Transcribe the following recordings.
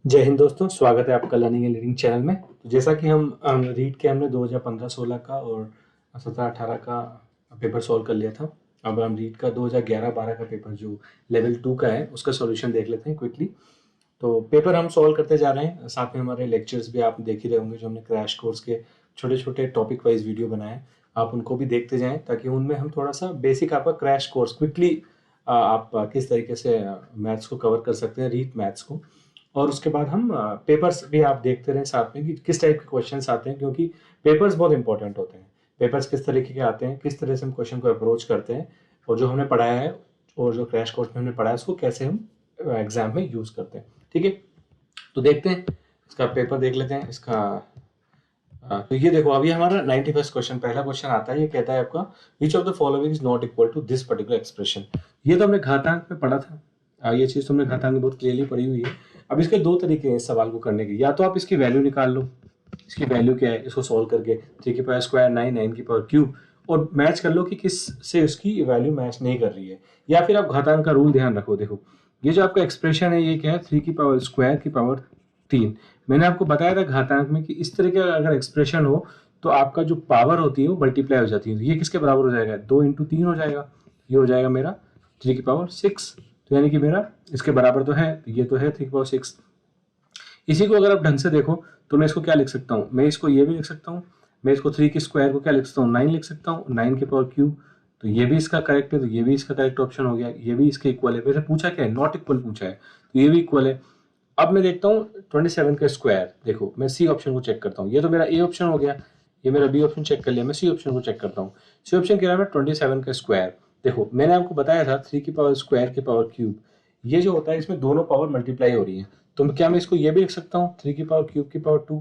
जय हिंद दोस्तों, स्वागत है आपका लर्निंग एंड लीडिंग चैनल में। तो जैसा कि हम रीड के हमने 2015-16 का और 17-18 का पेपर सॉल्व कर लिया था। अब हम रीड का 2011-12 का पेपर जो लेवल 2 का है उसका सॉल्यूशन देख लेते हैं क्विकली। तो पेपर हम सॉल्व करते जा रहे हैं, साथ में हमारे लेक्चर्स भी आप देख ही रहे होंगे जो हमने क्रैश कोर्स के छोटे छोटे टॉपिक वाइज वीडियो बनाए हैं। आप उनको भी देखते जाएं ताकि उनमें हम थोड़ा सा बेसिक आपका क्रैश कोर्स क्विकली आप किस तरीके से मैथ्स को कवर कर सकते हैं, रीड मैथ्स को। और उसके बाद हम पेपर्स भी आप देखते रहें साथ में कि किस टाइप के क्वेश्चंस आते हैं, क्योंकि पेपर्स बहुत इंपॉर्टेंट होते हैं। पेपर्स किस तरीके के आते हैं, किस तरह से हम क्वेश्चन को अप्रोच करते हैं, और जो हमने पढ़ाया है और जो क्रैश कोर्स में हमने पढ़ा है उसको कैसे हम एग्जाम में यूज करते हैं। ठीक है, तो देखते हैं, इसका पेपर देख लेते हैं इसका। तो ये देखो, अभी हमारा 91st क्वेश्चन, पहला क्वेश्चन आता है। ये कहता है आपका which of the following is not equal to this particular expression. ये तो हमने घातांक में पढ़ा था, ये चीज तुमने घातांक में बहुत क्लियरली पढ़ी हुई है। अब इसके दो तरीके हैं इस सवाल को करने के, या तो आप इसकी वैल्यू निकाल लो, इसकी वैल्यू क्या है इसको सॉल्व करके 3 की पावर स्क्वायर 9, 9 की पावर क्यूब, और मैच कर लो कि किस से उसकी वैल्यू मैच नहीं कर रही है। या फिर आप घातांक का रूल ध्यान रखो। देखो ये जो आपका एक्सप्रेशन है ये क्या है, 3 की पावर स्क्वायर की पावर 3। मैंने आपको बताया था घातांक में कि इस तरह का अगर एक्सप्रेशन हो तो आपका जो पावर होती है वो मल्टीप्लाई हो जाती है। तो ये किसके बराबर हो जाएगा, 2 इंटू 3 हो जाएगा। ये हो जाएगा मेरा 3 की पावर 6। तो यानी कि मेरा इसके बराबर तो है, ये तो है 3 की पावर 6। इसी को अगर आप ढंग से देखो तो मैं इसको क्या लिख सकता हूँ, मैं इसको ये भी लिख सकता हूँ, मैं इसको 3 की स्क्वायर को क्या लिख सकता हूँ, 9 लिख सकता हूँ, 9 की पावर क्यूब। तो ये भी इसका करेक्ट है, तो ये भी इसका करेक्ट ऑप्शन हो गया। ये भी इसके इक्वल है। मेरे पूछा क्या है, नॉट इक्वल पूछा है, तो ये भी इक्वल है। अब मैं देखता हूँ 27 का स्क्वायर। देखो मैं सी ऑप्शन को चेक करता हूँ, ये तो मेरा ए ऑप्शन हो गया, ये मेरा बी ऑप्शन चेक कर लिया। मैं सी ऑप्शन को चेक करता हूँ। सी ऑप्शन कह रहा है 27 का स्क्वायर। देखो मैंने आपको बताया था 3 की पावर स्क्वायर की पावर क्यूब, ये जो होता है इसमें दोनों पावर मल्टीप्लाई हो रही है। तो क्या मैं इसको ये भी लिख सकता हूँ 3 की पावर क्यूब की पावर 2।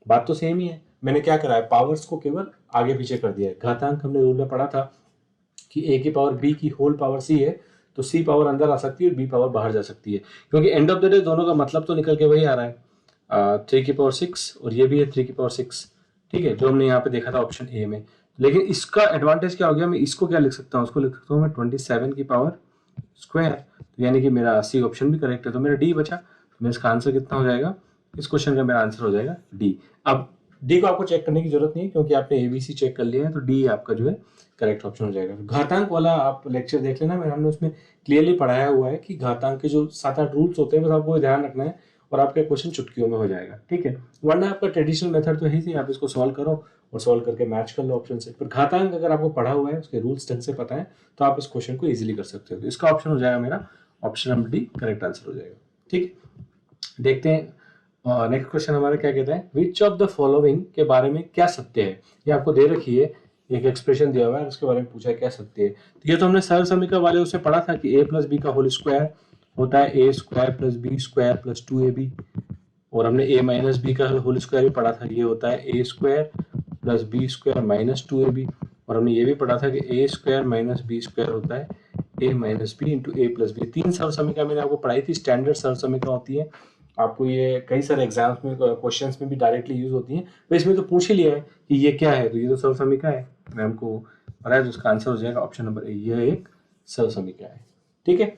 बात तो सेम ही है। मैंने क्या करा है, पावर्स को केवल आगे पीछे कर दिया है। घातांक हमने रूल में पढ़ा था कि ए की पावर बी की होल पावर सी है, तो सी पावर अंदर आ सकती है और बी पावर बाहर जा सकती है, क्योंकि एंड ऑफ द डे दोनों का मतलब तो निकल के वही आ रहा है, 3 की पावर 6, और ये भी है 3 की पावर 6। ठीक है, जो हमने यहाँ पे देखा था ऑप्शन ए में। लेकिन इसका एडवांटेज क्या हो गया, मैं इसको क्या लिख सकता हूँ, उसको लिख सकता हूँ मैं 27 की पावर स्क्वायर। तो यानी कि मेरा सी ऑप्शन भी करेक्ट है, तो मेरा डी बचा। तो मेरा इसका आंसर कितना हो जाएगा, इस क्वेश्चन का मेरा आंसर हो जाएगा डी। अब डी को आपको चेक करने की जरूरत नहीं है क्योंकि आपने एबीसी चेक कर लिया है, तो डी आपका जो है करेक्ट ऑप्शन हो जाएगा। घातांक वाला आप लेक्चर देख लेना, मैंने हमने उसमें क्लियरली पढ़ाया हुआ है कि घातांक के जो 7-8 रूल्स होते हैं बस आपको ध्यान रखना है और आपका क्वेश्चन चुटकियों में हो जाएगा। ठीक है, वरना आपका ट्रेडिशनल मेथड तो है ही, आप इसको सॉल्व करो और सॉल्व करके मैच कर लो ऑप्शन से। पर घातांक अगर आपको पढ़ा हुआ है, उसके रूल्स ढंग से पता है, तो आप इस क्वेश्चन को इजीली कर सकते हो। तो इसका ऑप्शन हो जाएगा मेरा option number D, correct answer हो जाएगा। ठीक है, देखते हैं नेक्स्ट क्वेश्चन हमारा क्या कहता है, विच ऑफ द फॉलोइंग के बारे में क्या सत्य है। ये आपको दे रखी है, एक एक्सप्रेशन दिया हुआ है, उसके बारे में पूछा है क्या सत्य है। तो ये तो हमने सरल समीकरण वाले उससे पढ़ा था कि a प्लस बी का होल स्क्वायर होता है a square plus B square plus 2ab, और हमने a माइनस बी का होल स्क्वायर भी पढ़ा था, ये होता है a square plus B square minus 2ab, और हमने ये भी पढ़ा था कि a square minus B square होता है a minus B into A plus B. 3 सरल समीकरण मैंने आपको पढ़ाई थी, स्टैंडर्ड सरल समीकरण होती है। आपको ये कई सारे एग्जाम्स में क्वेश्चंस में भी डायरेक्टली यूज होती हैं। तो इसमें तो पूछ ही लिया है कि ये क्या है, तो ये तो सरल समीकरण है, मैम को पता है, तो उसका आंसर हो जाएगा ऑप्शन नंबर ए, यह एक सरल समीकरण है। ठीक है,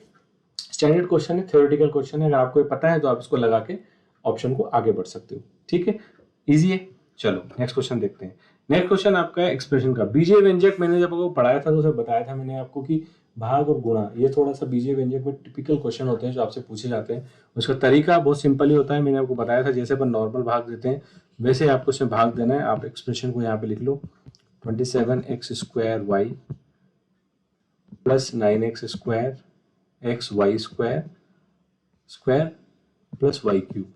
स्टैंडर्ड क्वेश्चन है, थ्योरेटिकल क्वेश्चन है, अगर आपको पता है तो आप इसको लगा के ऑप्शन को आगे बढ़ सकते हो। ठीक है, इजी है। चलो नेक्स्ट क्वेश्चन देखते हैं। नेक्स्ट क्वेश्चन आपका है एक्सप्रेशन का। बीजीय व्यंजक मैंने जब आपको पढ़ाया था तो उसे बताया था मैंने आपको कि भाग और गुणा, ये थोड़ा सा बीजीय व्यंजक में टिपिकल क्वेश्चन होते हैं जो आपसे पूछे जाते हैं। उसका तरीका बहुत सिंपल ही होता है, मैंने आपको बताया था जैसे अपन नॉर्मल भाग देते हैं वैसे आपको उसमें भाग देना है। आप एक्सप्रेशन को यहाँ पे लिख लो, 27x square Y plus 9x square X Y square square plus Y cube.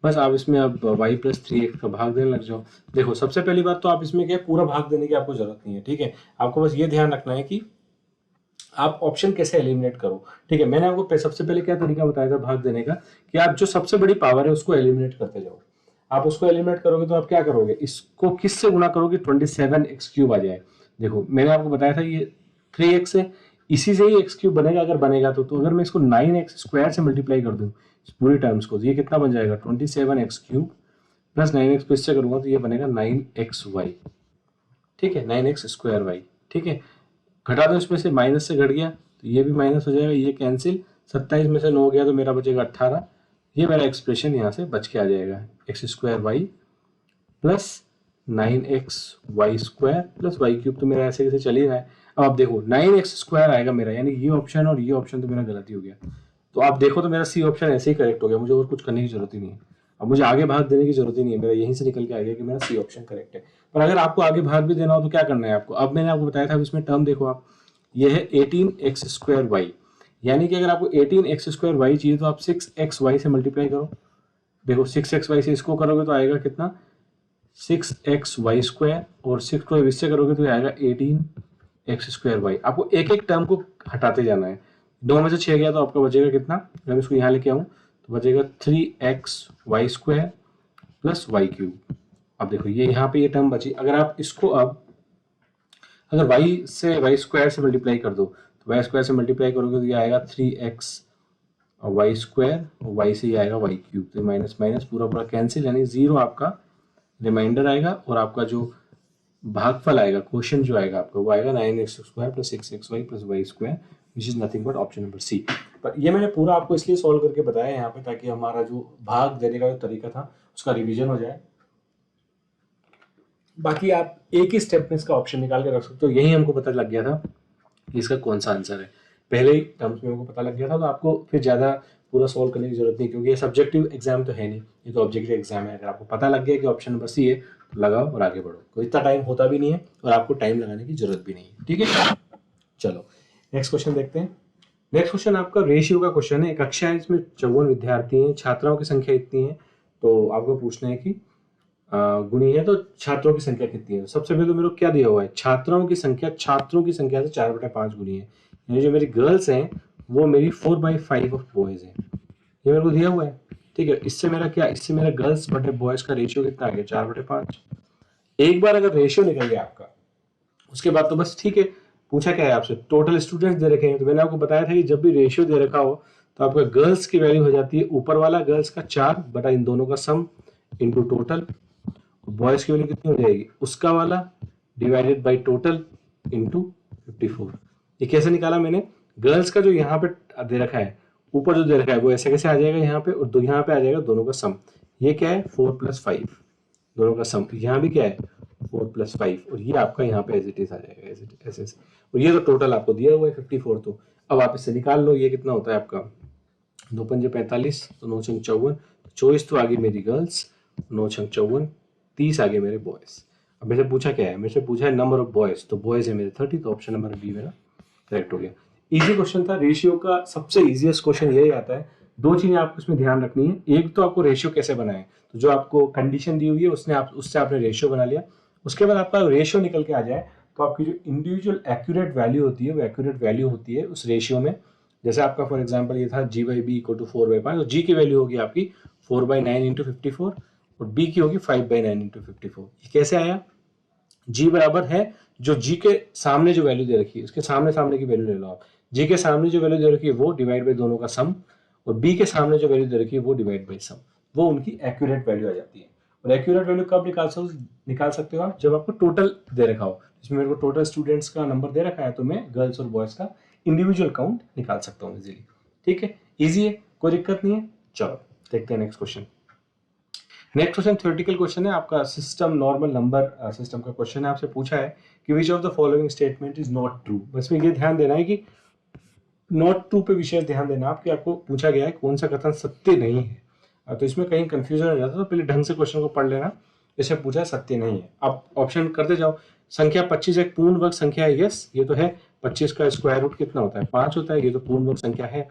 बस आप इसमें अब y प्लस 3x का भाग देने लग जाओ। देखो सबसे पहली बात तो आप इसमें क्या पूरा भाग देने की आपको जरूरत नहीं है। ठीक है, आपको बस ये ध्यान रखना है कि आप ऑप्शन कैसे एलिमिनेट करो। ठीक है, मैंने आपको सबसे पहले क्या तरीका बताया था भाग देने का, कि आप जो सबसे बड़ी पावर है उसको एलिमिनेट करते जाओ। आप उसको एलिमिनेट करोगे तो आप क्या करोगे, इसको किससे गुणा करोगे, 27x क्यूब आ जाए। देखो मैंने आपको बताया था ये 3x है, इसी से ही x क्यूब बनेगा अगर बनेगा तो अगर मैं इसको 9x स्क्वायर से मल्टीप्लाई कर दूं पूरी टर्म्स को, तो ये कितना बन जाएगा 27x क्यूब प्लस 9x को इससे करूंगा तो ये बनेगा 9xy। ठीक है, 9x स्क्वायर वाई। ठीक है, घटा दो, इसमें से माइनस से घट गया तो ये भी माइनस हो जाएगा, ये कैंसिल, 27 में से 9 गया तो मेरा बचेगा 18, ये मेरा एक्सप्रेशन यहाँ से बच के आ जाएगा, X square Y plus 9xy² plus Y cube. तो मेरा ऐसे कैसे चल ही रहा है। अब आप देखो 9x² आएगा मेरा, यानी ये ऑप्शन और ये ऑप्शन तो मेरा गलती हो गया। तो आप देखो तो मेरा सी ऑप्शन ऐसे ही करेक्ट हो गया, मुझे और कुछ करने की जरूरत ही नहीं है। अब मुझे आगे भाग देने की जरूरत ही नहीं है, मेरा यहीं से निकल के आ गया कि मेरा सी ऑप्शन करेक्ट है। पर अगर आपको आगे भाग भी देना हो तो क्या करना है आपको, अब मैंने आपको बताया था इसमें टर्म देखो आप, ये है 18x²y, यानी कि अगर आपको 18x² चाहिए तो आप 6xy से मल्टीप्लाई करो। देखो 6xy से इसको करोगे तो आएगा कितना 6xy², और 6 को इससे करोगे तो आएगा 18x²y। आपको एक एक टर्म को हटाते जाना है। 2 में से 6 गया तो आपका बचेगा कितना, अगर इसको यहाँ लेके आऊँ तो बचेगा 3xy² प्लस वाई क्यूब। अब देखो ये यहाँ पे ये टर्म बची, अगर आप इसको अब अगर y² से मल्टीप्लाई कर दो तो y² से मल्टीप्लाई करोगे तो ये आएगा 3xy² और y से ये आएगा वाई क्यूब। तो माइनस माइनस पूरा पूरा कैंसिल, यानी 0 आपका रिमाइंडर आएगा, और आपका जो भागफल आएगा, क्वेश्चन जो आएगा आपका वो आएगा 9x² plus 6xy plus y², which is nothing but option number C. पर ये मैंने पूरा आपको इसलिए सॉल्व करके बताया यहाँ पे ताकि हमारा जो भाग देने का जो तरीका था उसका रिवीजन हो जाए। बाकी आप एक ही स्टेप में इसका ऑप्शन निकाल के रख सकते हो। यही हमको पता लग गया था कि इसका कौन सा आंसर है, पहले ही टर्म्स में हमको पता लग गया था, तो आपको फिर ज़्यादा पूरा सॉल्व करने की जरूरत नहीं, क्योंकि ये सब्जेक्टिव एग्जाम तो है नहीं, ये तो ऑब्जेक्टिव एग्जाम है। अगर आपको पता लग गया कि ऑप्शन नंबर सी है तो लगाओ और आगे बढ़ो, कोई इतना टाइम होता भी नहीं है और आपको टाइम लगाने की जरूरत भी नहीं है। ठीक है, चलो नेक्स्ट क्वेश्चन देखते हैं। नेक्स्ट क्वेश्चन आपका रेशियो का क्वेश्चन है। एक कक्षा है, इसमें 54 विद्यार्थी हैं, छात्राओं की संख्या इतनी है, तो आपको पूछना है कि गुणी है तो छात्रों की संख्या कितनी है। सबसे पहले तो मेरे को क्या दिया हुआ है, छात्रों की संख्या से 4/5 गुणी है, यानी जो मेरी गर्ल्स हैं वो मेरी 4/5 ऑफ बॉयज हैं, ये मेरे को दिया हुआ है। ठीक है, इससे मेरा क्या, इससे मेरा गर्ल्स बटे बॉयज का रेशियो कितना आ गया 4/5। एक बार अगर रेशियो निकल गया आपका, उसके बाद तो बस ठीक है। पूछा क्या है आपसे, टोटल स्टूडेंट्स दे रखे हैं, तो मैंने आपको बताया था कि जब भी रेशियो दे रखा हो तो आपका गर्ल्स की वैल्यू हो जाती है ऊपर वाला गर्ल्स का 4 बटा इन दोनों का सम इंटू टोटल, बॉयज की वैल्यू कितनी हो जाएगी उसका वाला डिवाइडेड बाई टोटल इंटू 54। ये कैसे निकाला मैंने, गर्ल्स का जो यहाँ पे दे रखा है, ऊपर जो दे रखा है वो ऐसे कैसे आ जाएगा यहाँ पे, और यहाँ पे आ जाएगा दोनों का सम। ये क्या है 4+5, दोनों का सम। यहाँ भी क्या है 4+5, और ये आपका यहाँ पे एज इट इज आ जाएगा ऐसे ऐसे। और ये तो टोटल आपको दिया हुआ है 54। तो अब आप इससे निकाल लो, ये कितना होता है आपका 2×5 45, तो 9×6 54, 24 तो आगे मेरी गर्ल्स, 9×6 54, 30 आगे मेरे बॉयज। अब मेरे से पूछा क्या है, मेरे से पूछा है नंबर ऑफ बॉयज, तो बॉयज है मेरे 30, तो ऑप्शन नंबर बी मेरा करेक्ट हो गया। इजी क्वेश्चन था, रेशियो का सबसे इजीएस्ट क्वेश्चन यही आता है। 2 चीजें आपको इसमें ध्यान रखनी है, एक तो आपको रेशियो कैसे बनाए, तो जो आपको कंडीशन दी हुई है उससे आपने रेशियो बना लिया। उसके बाद आपका रेशियो निकल के आ जाए तो आपकी जो इंडिविजुअल एक्यूरेट वैल्यू होती है वो एक्यूरेट वैल्यू होती है उस रेशियो में। जैसे आपका फॉर एग्जाम्पल ये था g/b = 4/5, तो g की वैल्यू होगी आपकी 4/9 × 54 और b की होगी 5/9 × 54। ये कैसे आया, g बराबर है जो g के सामने जो वैल्यू दे रखी है उसके सामने की वैल्यू ले लो आप, g के सामने जो वैल्यू दे रखी है वो डिवाइड बाई दोनों का सम, और b के सामने जो वैल्यू दे रखी है वो डिवाइड बाई सम, वो उनकी एक्यूरेट वैल्यू आ जाती है। और एक्यूरेट वैल्यू कब निकाल सकते हो आप, जब आपको टोटल दे रखा हो। इसमें मेरे को टोटल स्टूडेंट्स का नंबर दे रखा है तो मैं गर्ल्स और बॉयज का इंडिविजुअल काउंट निकाल सकता हूँ इजीली। ठीक है, इजी है, कोई दिक्कत नहीं है। चलो देखते हैं next question. Next question theoretical question है आपका, सिस्टम नॉर्मल नंबर सिस्टम का क्वेश्चन है। आपसे पूछा है कि विच of the following statement is not true. बस में ये ध्यान देना है कि नॉट ट्रू पे विशेष ध्यान देना आपके, आपको पूछा गया है कौन सा कथन सत्य नहीं है। तो इसमें कहीं कंफ्यूजन हो जाता है, तो पहले ढंग से क्वेश्चन को पढ़ लेना। इसमें पूछा है सत्य नहीं है, अब ऑप्शन करते जाओ। संख्या 25 एक पूर्ण वर्ग संख्या है, यस ये तो है। 25 का स्क्वायर रूट कितना होता है 5 होता है, ये तो पूर्ण वर्ग संख्या है।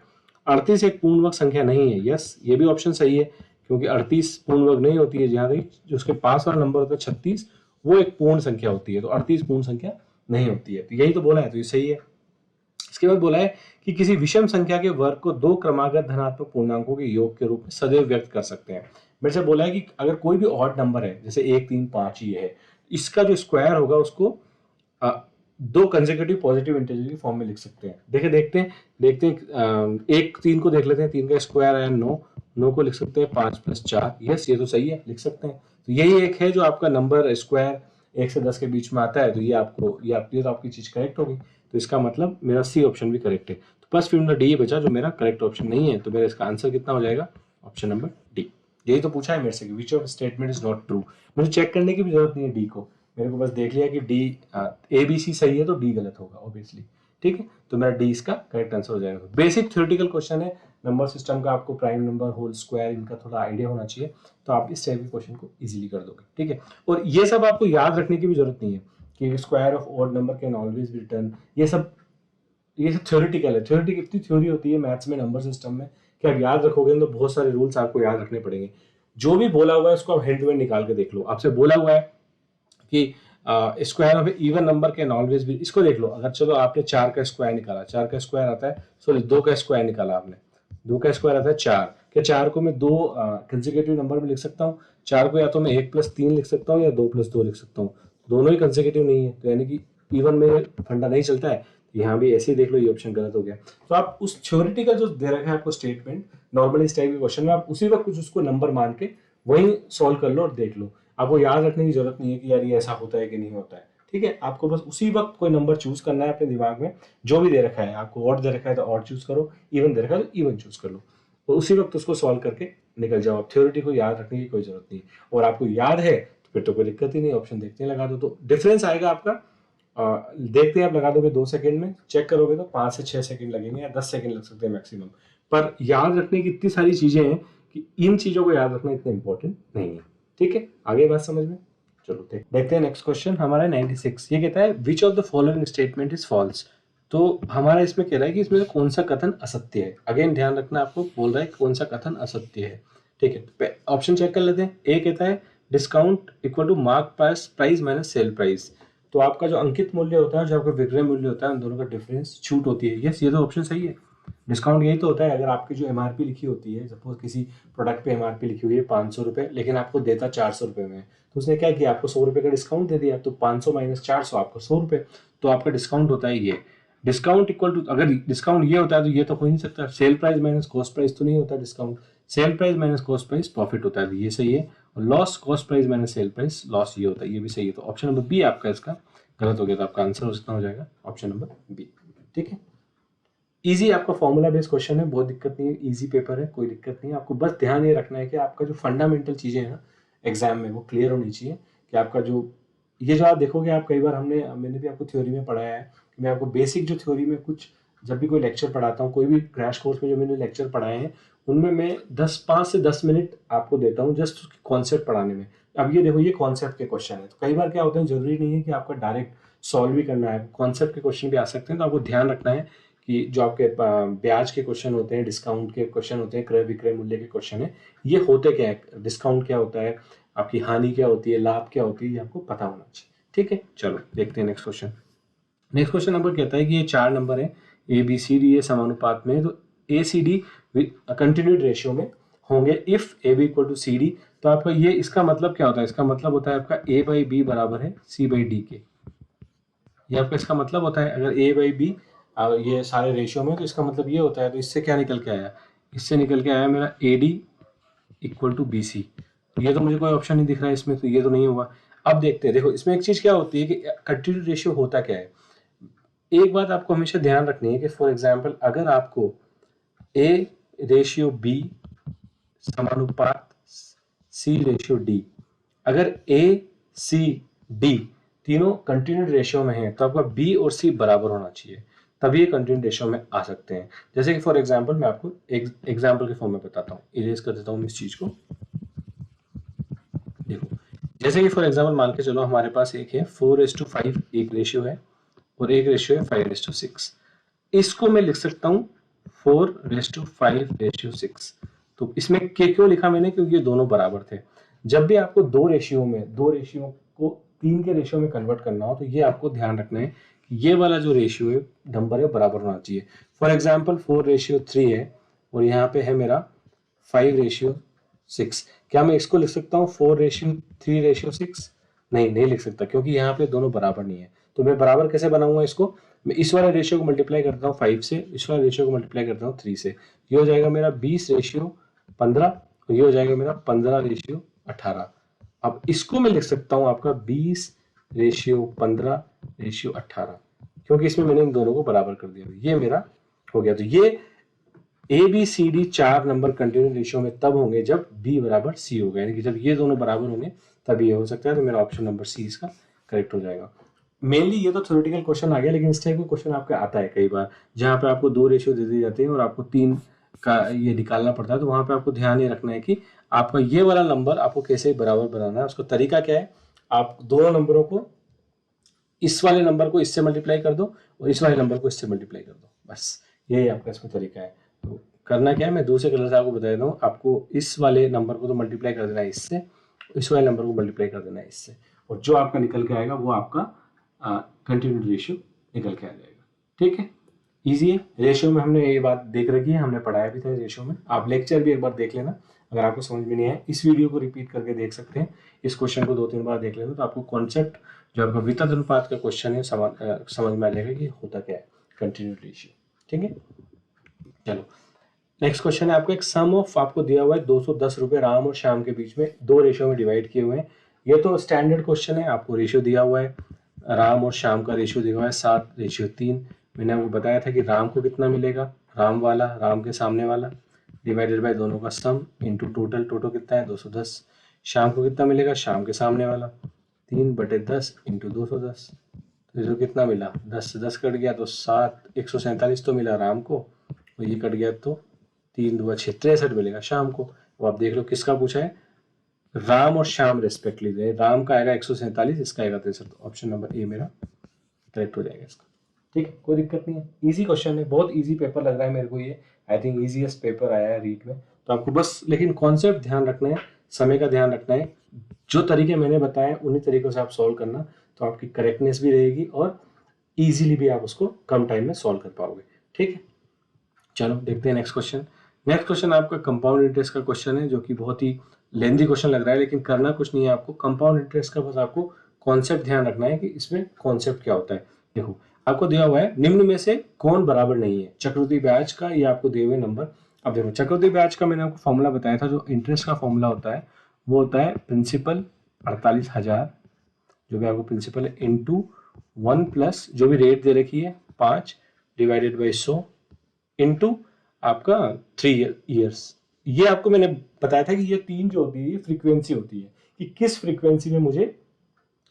38 एक पूर्ण वर्ग संख्या नहीं है, यस ये भी ऑप्शन सही है, क्योंकि 38 पूर्ण वर्ग नहीं होती है। जहाँ तक जो उसके पास वाला नंबर होता है 36, वो एक पूर्ण संख्या होती है, तो 38 पूर्ण संख्या नहीं होती है, तो यही तो बोला है, तो ये सही है। इसके बाद बोला है कि किसी विषम संख्या के वर्ग को 2 क्रमागत धनात्मक पूर्णांकों के योग के रूप में सदैव व्यक्त कर सकते हैं। मेरे से बोला है कि अगर कोई भी ऑड नंबर है, जैसे 1 3 5 ये है, इसका जो स्क्वायर होगा उसको 2 कंसेक्यूटिव पॉजिटिव इंटीजर की फॉर्म में लिख सकते हैं। देखते हैं 1 3 को देख लेते हैं, 3 का स्क्वायर है 9 को लिख सकते हैं 5 + 4, यस ये तो सही है, लिख सकते हैं। तो यही एक है जो आपका नंबर स्क्वायर 1 से 10 के बीच में आता है, तो ये तो आपकी चीज करेक्ट होगी। तो इसका मतलब मेरा सी ऑप्शन भी करेक्ट है। तो बस फिर मेरा डी बचा जो मेरा करेक्ट ऑप्शन नहीं है, तो मेरा इसका आंसर कितना हो जाएगा, ऑप्शन नंबर डी। यही तो पूछा है मेरे से कि which of statement is not true. मुझे चेक करने की भी जरूरत नहीं है डी को, मेरे को बस देख लिया कि डी ए बी सी सही है तो डी गलत होगा ऑब्वियसली। ठीक है, तो मेरा डी इसका करेक्ट आंसर हो जाएगा। बेसिक थ्योरेटिकल क्वेश्चन है नंबर सिस्टम का, आपको प्राइम नंबर, होल स्क्वायर, इनका थोड़ा आइडिया होना चाहिए, तो आप इस टाइप के क्वेश्चन को इजीली कर दोगे। ठीक है, और ये सब आपको याद रखने की भी जरूरत नहीं है कि square of odd number can always be return, ये सब थ्योरेटिकल है। थ्योरेटिकल इतनी थ्योरी होती है मैथ्स में, नंबर सिस्टम में, कि आप याद रखोगे तो बहुत सारे रूल्स आपको याद रखने पड़ेंगे। जो भी बोला हुआ है उसको आप हैंड टू हैंड निकाल के देख लो। आपसे बोला हुआ है कि square of even number can always be, इसको देख लो। अगर चलो आपने 4 का स्क्वायर निकाला, 4 का स्क्वायर आता है, सॉरी 2 का स्क्वायर निकाला आपने, 2 का स्क्वायर आता है 4, क्या 4 को मैं 2 कंसेक्यूटिव नंबर में लिख सकता हूँ? 4 को या तो मैं 1+3 लिख सकता हूँ या 2+2 लिख सकता हूँ, दोनों ही कंसेक्यूटिव नहीं है, तो यानी कि इवन में फंडा नहीं चलता है। यहाँ भी ऐसे ही देख लो, ये ऑप्शन गलत हो गया। तो आप उस थ्योरेटिकल जो दे रखा है आपको स्टेटमेंट, नॉर्मली इस टाइप के क्वेश्चन में आप उसी वक्त कुछ उसको नंबर मान के वही सॉल्व कर लो और देख लो। आपको याद रखने की जरूरत नहीं है कि यार ये ऐसा होता है कि नहीं होता है। ठीक है, आपको बस उसी वक्त कोई नंबर चूज करना है अपने दिमाग में, जो भी दे रखा है। आपको ऑड दे रखा है तो ऑड चूज करो, इवन दे रखा है तो इवन चूज कर लो, और उसी वक्त उसको सॉल्व करके निकल जाओ। आप थ्योरिटी को याद रखने की कोई जरूरत नहीं, और आपको याद है तो फिर तो कोई दिक्कत ही नहीं, ऑप्शन देखते हैं लगा दो तो डिफरेंस आएगा आपका। देखते हैं आप लगा दोगे 2 सेकंड में, चेक करोगे तो 5 से 6 सेकंड लगेंगे या 10 सेकंड लग सकते हैं मैक्सिमम। पर याद रखने की इतनी सारी चीजें हैं कि इन चीजों को याद रखना इतना इंपॉर्टेंट नहीं है। ठीक है, आगे बात समझ में। चलो देखते हैं नेक्स्ट क्वेश्चन हमारा 96। ये कहता है which of the following statement is false. तो हमारा इसमें कह रहा है कि इसमें कौन सा कथन असत्य है। अगेन ध्यान रखना, आपको बोल रहा है कौन सा कथन असत्य है। ठीक है, ऑप्शन चेक कर लेते हैं। ए कहता है discount equal to mark price minus sale price. तो आपका जो अंकित मूल्य होता है, जो आपका विक्रय मूल्य होता है, उन दोनों का डिफरेंस छूट होती है। यस, ये तो ऑप्शन सही है। डिस्काउंट यही तो होता है, अगर आपकी जो एमआरपी लिखी होती है, सपोज किसी प्रोडक्ट पे एमआरपी लिखी हुई है 500 रुपये, लेकिन आपको देता 400 रुपये में, तो उसने क्या किया, आपको 100 रुपये का डिस्काउंट दे दिया, तो 500 माइनस 400 आपको 100 रुपये, तो आपका डिस्काउंट होता है ये। डिस्काउंट इक्वल टू, अगर डिस्काउंट ये होता है तो ये तो हो ही नहीं सकता। Sale price minus cost price तो नहीं होता discount, sale price minus cost price profit होता है, तो ये सही है। और loss cost price minus sale price loss ये होता है, ये भी सही है। तो ऑप्शन नंबर बी आपका इसका गलत हो गया, तो आपका आंसर हो जाएगा ऑप्शन नंबर बी। ठीक है, इजी आपका फॉर्मूला बेस्ड क्वेश्चन है, बहुत दिक्कत नहीं है, इजी पेपर है, कोई दिक्कत नहीं है। आपको बस ध्यान ये रखना है कि आपका जो फंडामेंटल चीजें हैं ना एग्जाम में, वो क्लियर होनी चाहिए। कि आपका जो ये जो आप देखोगे, आप कई बार मैंने भी आपको थ्योरी में पढ़ाया है, मैं आपको बेसिक जो थ्योरी में कुछ, जब भी कोई लेक्चर पढ़ाता हूँ, कोई भी क्रैश कोर्स में जो मैंने लेक्चर पढ़ाए हैं, उनमें मैं 5 से 10 मिनट आपको देता हूँ जस्ट उसकी कॉन्सेप्ट पढ़ाने में। अब ये देखो, ये कॉन्सेप्ट के क्वेश्चन है, तो कई बार क्या होता है, जरूरी नहीं है कि आपका डायरेक्ट सॉल्व भी करना है, कॉन्सेप्ट के क्वेश्चन भी आ सकते हैं। तो आपको ध्यान रखना है कि जो आपके ब्याज के क्वेश्चन होते हैं, डिस्काउंट के क्वेश्चन होते हैं, क्रय विक्रय मूल्य के क्वेश्चन है, ये होते क्या है, डिस्काउंट क्या होता है, आपकी हानि क्या होती है, लाभ क्या होती है, ये आपको पता होना चाहिए। ठीक है, चलो देखते हैं next question. Next question number कहता है कि ये 4 नंबर है, ए बी सी डी, ये समानुपात में है, तो A C D continued ratio में होंगे if A B equal to C D. तो आपका ये, इसका मतलब क्या होता है, इसका मतलब होता है आपका ए बाई बी बराबर है सी बाई डी के। ये आपका इसका मतलब होता है, अगर ए बाई बी ये सारे रेशियो में, तो इसका मतलब ये होता है। तो इससे क्या निकल के आया, इससे निकल के आया मेरा A D equal to B C. ये तो मुझे कोई ऑप्शन नहीं दिख रहा है इसमें, तो ये तो नहीं हुआ। अब देखते हैं, देखो इसमें एक चीज क्या होती है कि कंटिन्यूड रेशियो होता क्या है। एक बात आपको हमेशा ध्यान रखनी है कि फॉर एग्जाम्पल अगर आपको ए रेशियो बी समानुपात सी रेशियो डी, अगर ए सी डी तीनों कंटिन्यूड रेशियो में हैं, तो आपका बी और सी बराबर होना चाहिए, तभी ये कंटिन्यूड रेशियो में आ सकते हैं। जैसे कि फॉर एग्जांपल मैं आपको एक एग्जांपल के फॉर्म में बताता हूँ, इरेज कर देता हूँ इस चीज को। देखो, जैसे कि फॉर एग्जांपल मान के चलो हमारे पास एक है 4:5 एक रेशियो है, और एक रेशियो है 5:6। इसको मैं लिख सकता हूँ 4:5:6। तो इसमें के क्यों लिखा मैंने, क्योंकि ये दोनों बराबर थे। जब भी आपको दो रेशियो को 3 के रेशियो में कन्वर्ट करना हो, तो ये आपको ध्यान रखना है कि ये वाला जो रेशियो है, नंबर है, बराबर होना चाहिए। फॉर एग्जाम्पल 4:3 है, और यहाँ पे है मेरा 5:6। क्या मैं इसको लिख सकता हूँ 4:3:6? नहीं लिख सकता, क्योंकि यहाँ पे दोनों बराबर नहीं है। तो मैं बराबर कैसे बनाऊंगा इसको, मैं इस वाले रेशियो को मल्टीप्लाई करता हूँ 5 से, इस वाले रेशियो को मल्टीप्लाई करता हूँ 3 से। ये हो जाएगा मेरा 20:15, और ये हो जाएगा मेरा 15:18। अब इसको मैं लिख सकता हूँ आपका 20:15:18, क्योंकि इसमें मैंने इन दोनों को बराबर कर दिया, ये मेरा हो गया। तो ये ABCD 4 नंबर कंटिन्यूस रेशियो में तब होंगे जब B बराबर C होगा, यानी कि जब ये दोनों बराबर होंगे तब ये हो सकता है। तो मेरा ऑप्शन नंबर C इसका करेक्ट हो जाएगा। मेनली ये तो थ्योरेटिकल क्वेश्चन आ गया, लेकिन इस टाइप का क्वेश्चन आपका आता है कई बार, जहाँ पे आपको 2 रेशियो दे दी जाती है और आपको 3 का ये निकालना पड़ता है। तो वहाँ पे आपको ध्यान ये रखना है कि आपका ये वाला नंबर आपको कैसे बराबर बनाना है। उसका तरीका क्या है, आप दोनों नंबरों को, इस वाले नंबर को इससे मल्टीप्लाई कर दो और इस वाले नंबर को इससे मल्टीप्लाई कर दो, बस यही आपका इसमें तरीका है। तो करना क्या है, मैं दूसरे कलर से आपको बता देता हूँ। आपको इस वाले नंबर को तो मल्टीप्लाई कर देना है इससे, इस वाले नंबर को मल्टीप्लाई कर देना है इससे, और जो आपका निकल के आएगा वो आपका कंटिन्यूस रेशियो निकल के आ जाएगा। ठीक है, ईजी है। रेशियो में हमने ये बात देख रखी है, हमने पढ़ाया भी था रेशियो में। आप लेक्चर भी एक बार देख लेना, अगर आपको समझ में नहीं आया इस वीडियो को रिपीट करके देख सकते हैं, इस क्वेश्चन को 2-3 बार देख लेना, तो आपको कॉन्सेप्ट जो आपका वितत अनुपात का क्वेश्चन है समझ में आ जाएगा कि होता क्या है कंटिन्यूस रेशियो। ठीक है, चलो नेक्स्ट क्वेश्चन है आपको एक सम ऑफ, आपको दिया हुआ है 210 रुपये राम और श्याम के बीच में 2 रेशियो में डिवाइड किए हुए हैं। ये तो स्टैंडर्ड क्वेश्चन है, आपको रेशियो दिया हुआ है, राम और श्याम का रेशियो दिया हुआ है 7:3। मैंने आपको बताया था कि राम को कितना मिलेगा, राम वाला, राम के सामने वाला, डिवाइडेड बाय दोनों का सम इंटू टोटल, टोटल कितना है 210। श्याम को कितना मिलेगा, श्याम के सामने वाला 3/10 इंटू 210। तो इसको कितना मिला, 10 से 10 कट गया तो 147 तो मिला राम को, और ये कट गया तो 3×2 = 63 मिलेगा शाम को। तो आप देख लो किसका पूछा है, राम और श्याम रेस्पेक्टिवली। राम का आएगा 147, इसका आएगा 63। ऑप्शन नंबर ए मेरा करेक्ट हो जाएगा इसका। ठीक है, कोई दिक्कत नहीं है, इजी क्वेश्चन है, बहुत इजी पेपर लग रहा है मेरे को ये। आई थिंक इजीएस्ट पेपर आया है रीट में। तो आपको बस लेकिन कॉन्सेप्ट ध्यान रखना है, समय का ध्यान रखना है, जो तरीके मैंने बताए उन्हीं तरीकों से आप सॉल्व करना, तो आपकी करेक्टनेस भी रहेगी और इजीली भी आप उसको कम टाइम में सॉल्व कर पाओगे। ठीक है, चलो देखते हैं नेक्स्ट क्वेश्चन। नेक्स्ट क्वेश्चन आपका कंपाउंड इंटरेस्ट का क्वेश्चन है, जो कि बहुत ही लेंथी क्वेश्चन लग रहा है, लेकिन करना कुछ नहीं है आपको। कंपाउंड इंटरेस्ट का बस आपको कॉन्सेप्ट ध्यान रखना है कि इसमें कॉन्सेप्ट क्या होता है। देखो आपको दिया हुआ है निम्न में से कौन बराबर नहीं है, चक्रवृद्धि ब्याज का, ये आपको दिए हुए नंबर। अब देखो चक्रवृद्धि ब्याज का मैंने आपको फॉर्मूला बताया था, जो इंटरेस्ट का फॉर्मूला होता है वो होता है प्रिंसिपल 48,000, जो भी आपको प्रिंसिपल है, इंटू 1 प्लस जो भी रेट दे रखी है 5 डिवाइडेड बाई 100 इंटू आपका 3 ईयर्स। ये आपको मैंने बताया था कि ये 3 जो होती है ये फ्रीक्वेंसी होती है, कि किस फ्रीक्वेंसी में मुझे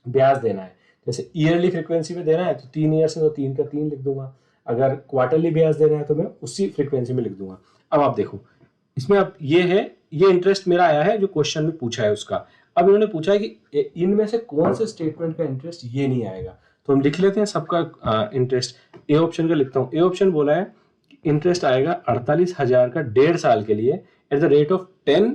ब्याज देना है। जैसे ईयरली फ्रीक्वेंसी में देना है तो 3 ईयर्स है तो 3 का 3 लिख दूंगा, अगर क्वार्टरली ब्याज देना है तो मैं उसी फ्रीक्वेंसी में लिख दूंगा। अब आप देखो इसमें अब ये है, ये इंटरेस्ट मेरा आया है जो क्वेश्चन में पूछा है उसका। अब इन्होंने पूछा है कि इनमें से कौन से स्टेटमेंट का इंटरेस्ट ये नहीं आएगा, तो हम लिख लेते हैं सबका इंटरेस्ट। ए ऑप्शन का लिखता हूँ। ए ऑप्शन बोला है इंटरेस्ट आएगा 48,000 का 1.5 साल के लिए at the rate of 10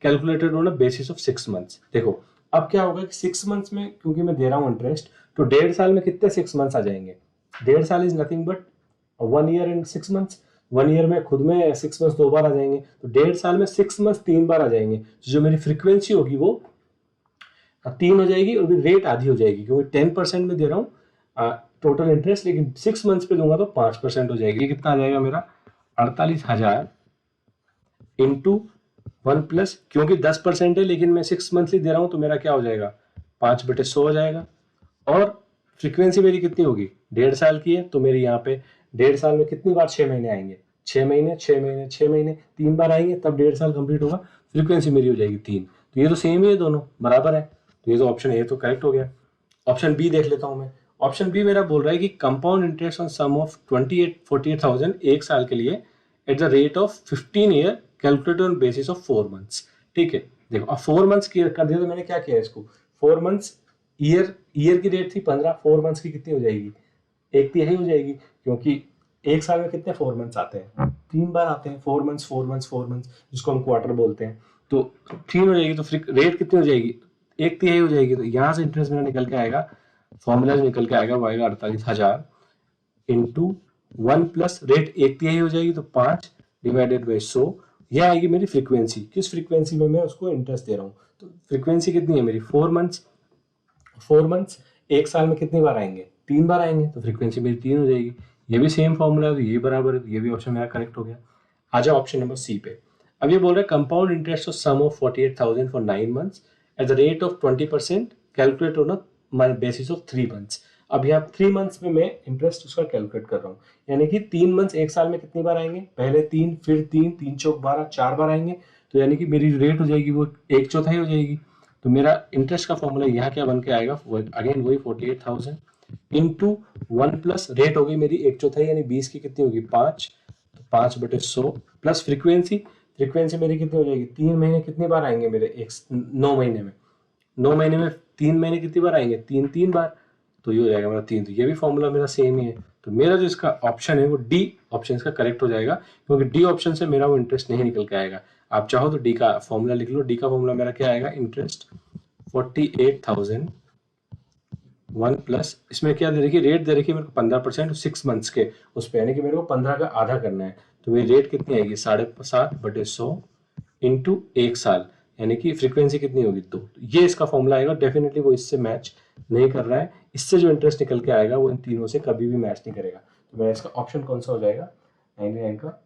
calculated on a basis of 6 months. देखो अब क्या होगा कि 6 मंथ्स में क्योंकि मैं दे रहा हूँ इंटरेस्ट, तो 1.5 साल में कितने 6 मंथ्स आ जाएंगे। 1.5 साल is nothing but 1 year and 6 months. 1 year में खुद में 6 मंथ्स 2 बार आ जाएंगे, तो 1.5 साल में 6 मंथ्स 3 बार आ जाएंगे। तो जो मेरी फ्रीक्वेंसी होगी वो 3 हो जाएगी और रेट आधी हो जाएगी, क्योंकि 10% में दे रहा हूँ टोटल इंटरेस्ट, लेकिन 6 मंथ्स पे दूंगा तो 5% हो जाएगी। कितना आ जाएगा मेरा 48,000 इंटू 1 प्लस, क्योंकि 10% है लेकिन मैं 6 मंथली दे रहा हूं तो मेरा क्या हो जाएगा 5/100 हो जाएगा। और फ्रीक्वेंसी मेरी कितनी होगी 1.5 साल की है, तो मेरी यहाँ पे 1.5 साल में कितनी बार 6 महीने आएंगे, 6 महीने 6 महीने 6 महीने 3 बार आएंगे, तब 1.5 साल कंप्लीट होगा। फ्रीक्वेंसी मेरी हो जाएगी 3। तो ये तो सेम ही है, दोनों बराबर है, तो ये तो ऑप्शन ए तो करेक्ट हो गया। ऑप्शन बी देख लेता हूं मैं। ऑप्शन बी मेरा बोल रहा है कि compound interest on sum of 48,000 1 साल के लिए at the rate of 15 year calculated on basis of 4 months. ठीक है, देखो अब 4 मंथ्स कर दिया तो मैंने क्या किया इसको 4 मंथ्स, ईयर की रेट थी 15, 4 मंथ्स की कितनी हो जाएगी 1/3 हो जाएगी, क्योंकि 1 साल में कितने 4 मंथ्स आते हैं 3 बार आते हैं, 4 मंथ्स 4 मंथ्स 4 मंथ्स, जिसको हम क्वार्टर बोलते हैं। तो 3 हो जाएगी, तो रेट कितनी हो जाएगी 1/3 हो जाएगी। तो यहाँ से इंटरेस्ट मेरा निकल के आएगा, फॉर्मूला निकल के आएगा वो आएगा 48,000 इंटू 1 प्लस रेट 1/3 हो जाएगी तो 5 डिवाइडेड बाई 100। यह आएगी मेरी फ्रीक्वेंसी, किस फ्रीक्वेंसी में मैं उसको इंटरेस्ट दे रहा हूँ। तो फ्रीक्वेंसी कितनी है मेरी 4 मंथ्स, 4 मंथ्स 1 साल में कितनी बार आएंगे 3 बार आएंगे, तो फ्रीक्वेंसी मेरी 3 हो जाएगी। ये भी सेम फॉर्मूला है तो ये बराबर है, तो ये भी ऑप्शन मेरा करेक्ट हो गया। आ जाओ ऑप्शन नंबर सी पे। अब ये बोल रहा है compound interest of sum of 48,000 for 9 months at the rate of 20% calculate on a basis of 3 months. अब यहाँ 3 मंथ्स में मैं इंटरेस्ट उसका कैलकुलेट कर रहा हूँ, यानी कि 3 मंथ्स एक साल में कितनी बार आएंगे, पहले 3 फिर 3, 3 चौक 12, 4 बार आएंगे, तो यानी कि मेरी रेट हो जाएगी वो 1/4 हो जाएगी। तो मेरा इंटरेस्ट का फॉर्मूला यहाँ क्या बन के आएगा, अगेन वही 48,000 इंटू 1 प्लस रेट होगी मेरी 1/4 यानी 20 की कितनी होगी 5, तो 5/100 प्लस फ्रीक्वेंसी, फ्रीक्वेंसी मेरी कितनी हो जाएगी, 3 महीने कितनी बार आएंगे मेरे 9 महीने में, 9 महीने में 3 महीने कितनी बार आएंगे, 3 बार, तो ये हो जाएगा मेरा 3। तो ये भी फॉर्मूला मेरा सेम ही है। तो मेरा जो इसका ऑप्शन है वो डी ऑप्शन इसका करेक्ट हो जाएगा, क्योंकि डी ऑप्शन से मेरा वो इंटरेस्ट नहीं निकल के आएगा। आप चाहो तो डी का फॉर्मूला लिख लो, डी का फॉर्मूला मेरा क्या आएगा, इंटरेस्ट 48,000 1 प्लस, इसमें क्या दे रखी है, रेट दे रखी है मेरे को 15% 6 मंथ्स के उस पर, यानी कि मेरे को 15 का आधा करना है। तो मेरी रेट कितनी आएगी 7.5/100 इंटू 1 साल, यानी कि फ्रीक्वेंसी कितनी होगी 2। ये इसका फॉर्मूला आएगा, डेफिनेटली वो इससे मैच नहीं कर रहा है, इससे जो इंटरेस्ट निकल के आएगा वो इन तीनों से कभी भी मैच नहीं करेगा। तो मेरा इसका ऑप्शन कौन सा हो जाएगा, 99 का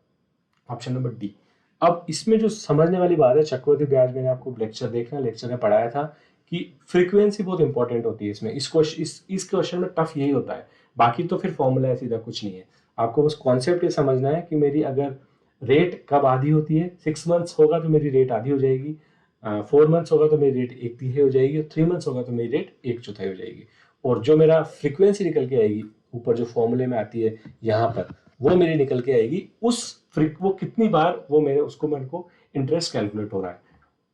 ऑप्शन नंबर डी। अब इसमें जो समझने वाली बात है, चक्रवृद्धि ब्याज मैंने आपको लेक्चर में पढ़ाया था कि फ्रीक्वेंसी बहुत इंपॉर्टेंट होती है इसमें। इस क्वेश्चन में टफ यही होता है, बाकी तो फिर फॉर्मूला है सीधा कुछ नहीं है। आपको बस कॉन्सेप्ट ये समझना है कि मेरी अगर रेट कब आधी होती है, 6 मंथ्स होगा तो मेरी रेट आधी हो जाएगी, 4 मंथ्स होगा तो मेरी रेट 1/3 हो जाएगी, और 3 मंथ्स होगा तो मेरी रेट 1/4 हो जाएगी। और जो मेरा फ्रीक्वेंसी निकल के आएगी ऊपर जो फॉर्मूले में आती है यहाँ पर, वो मेरी निकल के आएगी वो कितनी बार वो मेरे को इंटरेस्ट कैलकुलेट हो रहा है।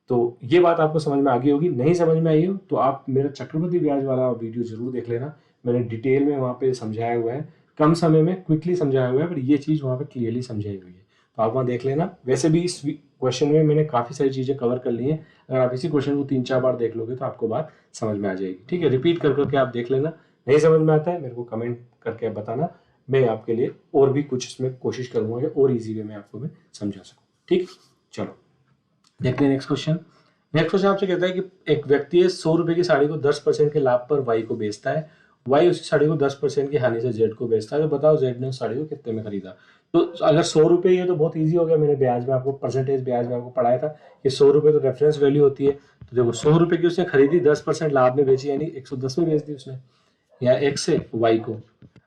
तो ये बात आपको समझ में आ गई होगी। नहीं समझ में आई हो तो आप मेरा चक्रवृद्धि ब्याज वाला वीडियो जरूर देख लेना, मैंने डिटेल में वहाँ पे समझाया हुआ है, कम समय में क्विकली समझाया हुआ है, पर ये चीज़ वहाँ पे क्लियरली समझाई हुई है, तो आप वहाँ देख लेना। वैसे भी इस क्वेश्चन में मैंने काफ़ी सारी चीज़ें कवर कर ली हैं, अगर आप इसी क्वेश्चन को 3-4 बार देख लोगे तो आपको बात समझ में आ जाएगी। ठीक है, रिपीट कर करके आप देख लेना, नहीं समझ में आता है मेरे को कमेंट करके आप बताना, मैं आपके लिए और भी कुछ इसमें कोशिश करूंगा कि और इजी वे में आपको मैं समझा सकूं। ठीक, चलो देखते हैं नेक्स्ट क्वेश्चन। नेक्स्ट क्वेश्चन आपसे कहता है कि एक व्यक्ति है 100 रुपए की साड़ी को 10% के लाभ पर वाई को बेचता है, वाई उसी साड़ी को 10% की हानि से जेड को बेचता है, तो बताओ जेड ने उस साड़ी को कितने में खरीदा। तो अगर 100 रुपए ही है तो बहुत इजी हो गया, मैंने ब्याज में आपको परसेंटेज ब्याज में आपको पढ़ाया था कि 100 रुपए तो रेफरेंस वैल्यू होती है। तो देखो 100 रुपए की उसने खरीदी, 10% लाभ में बेची, यानी 110 में बेच दी उसने, या x से y को।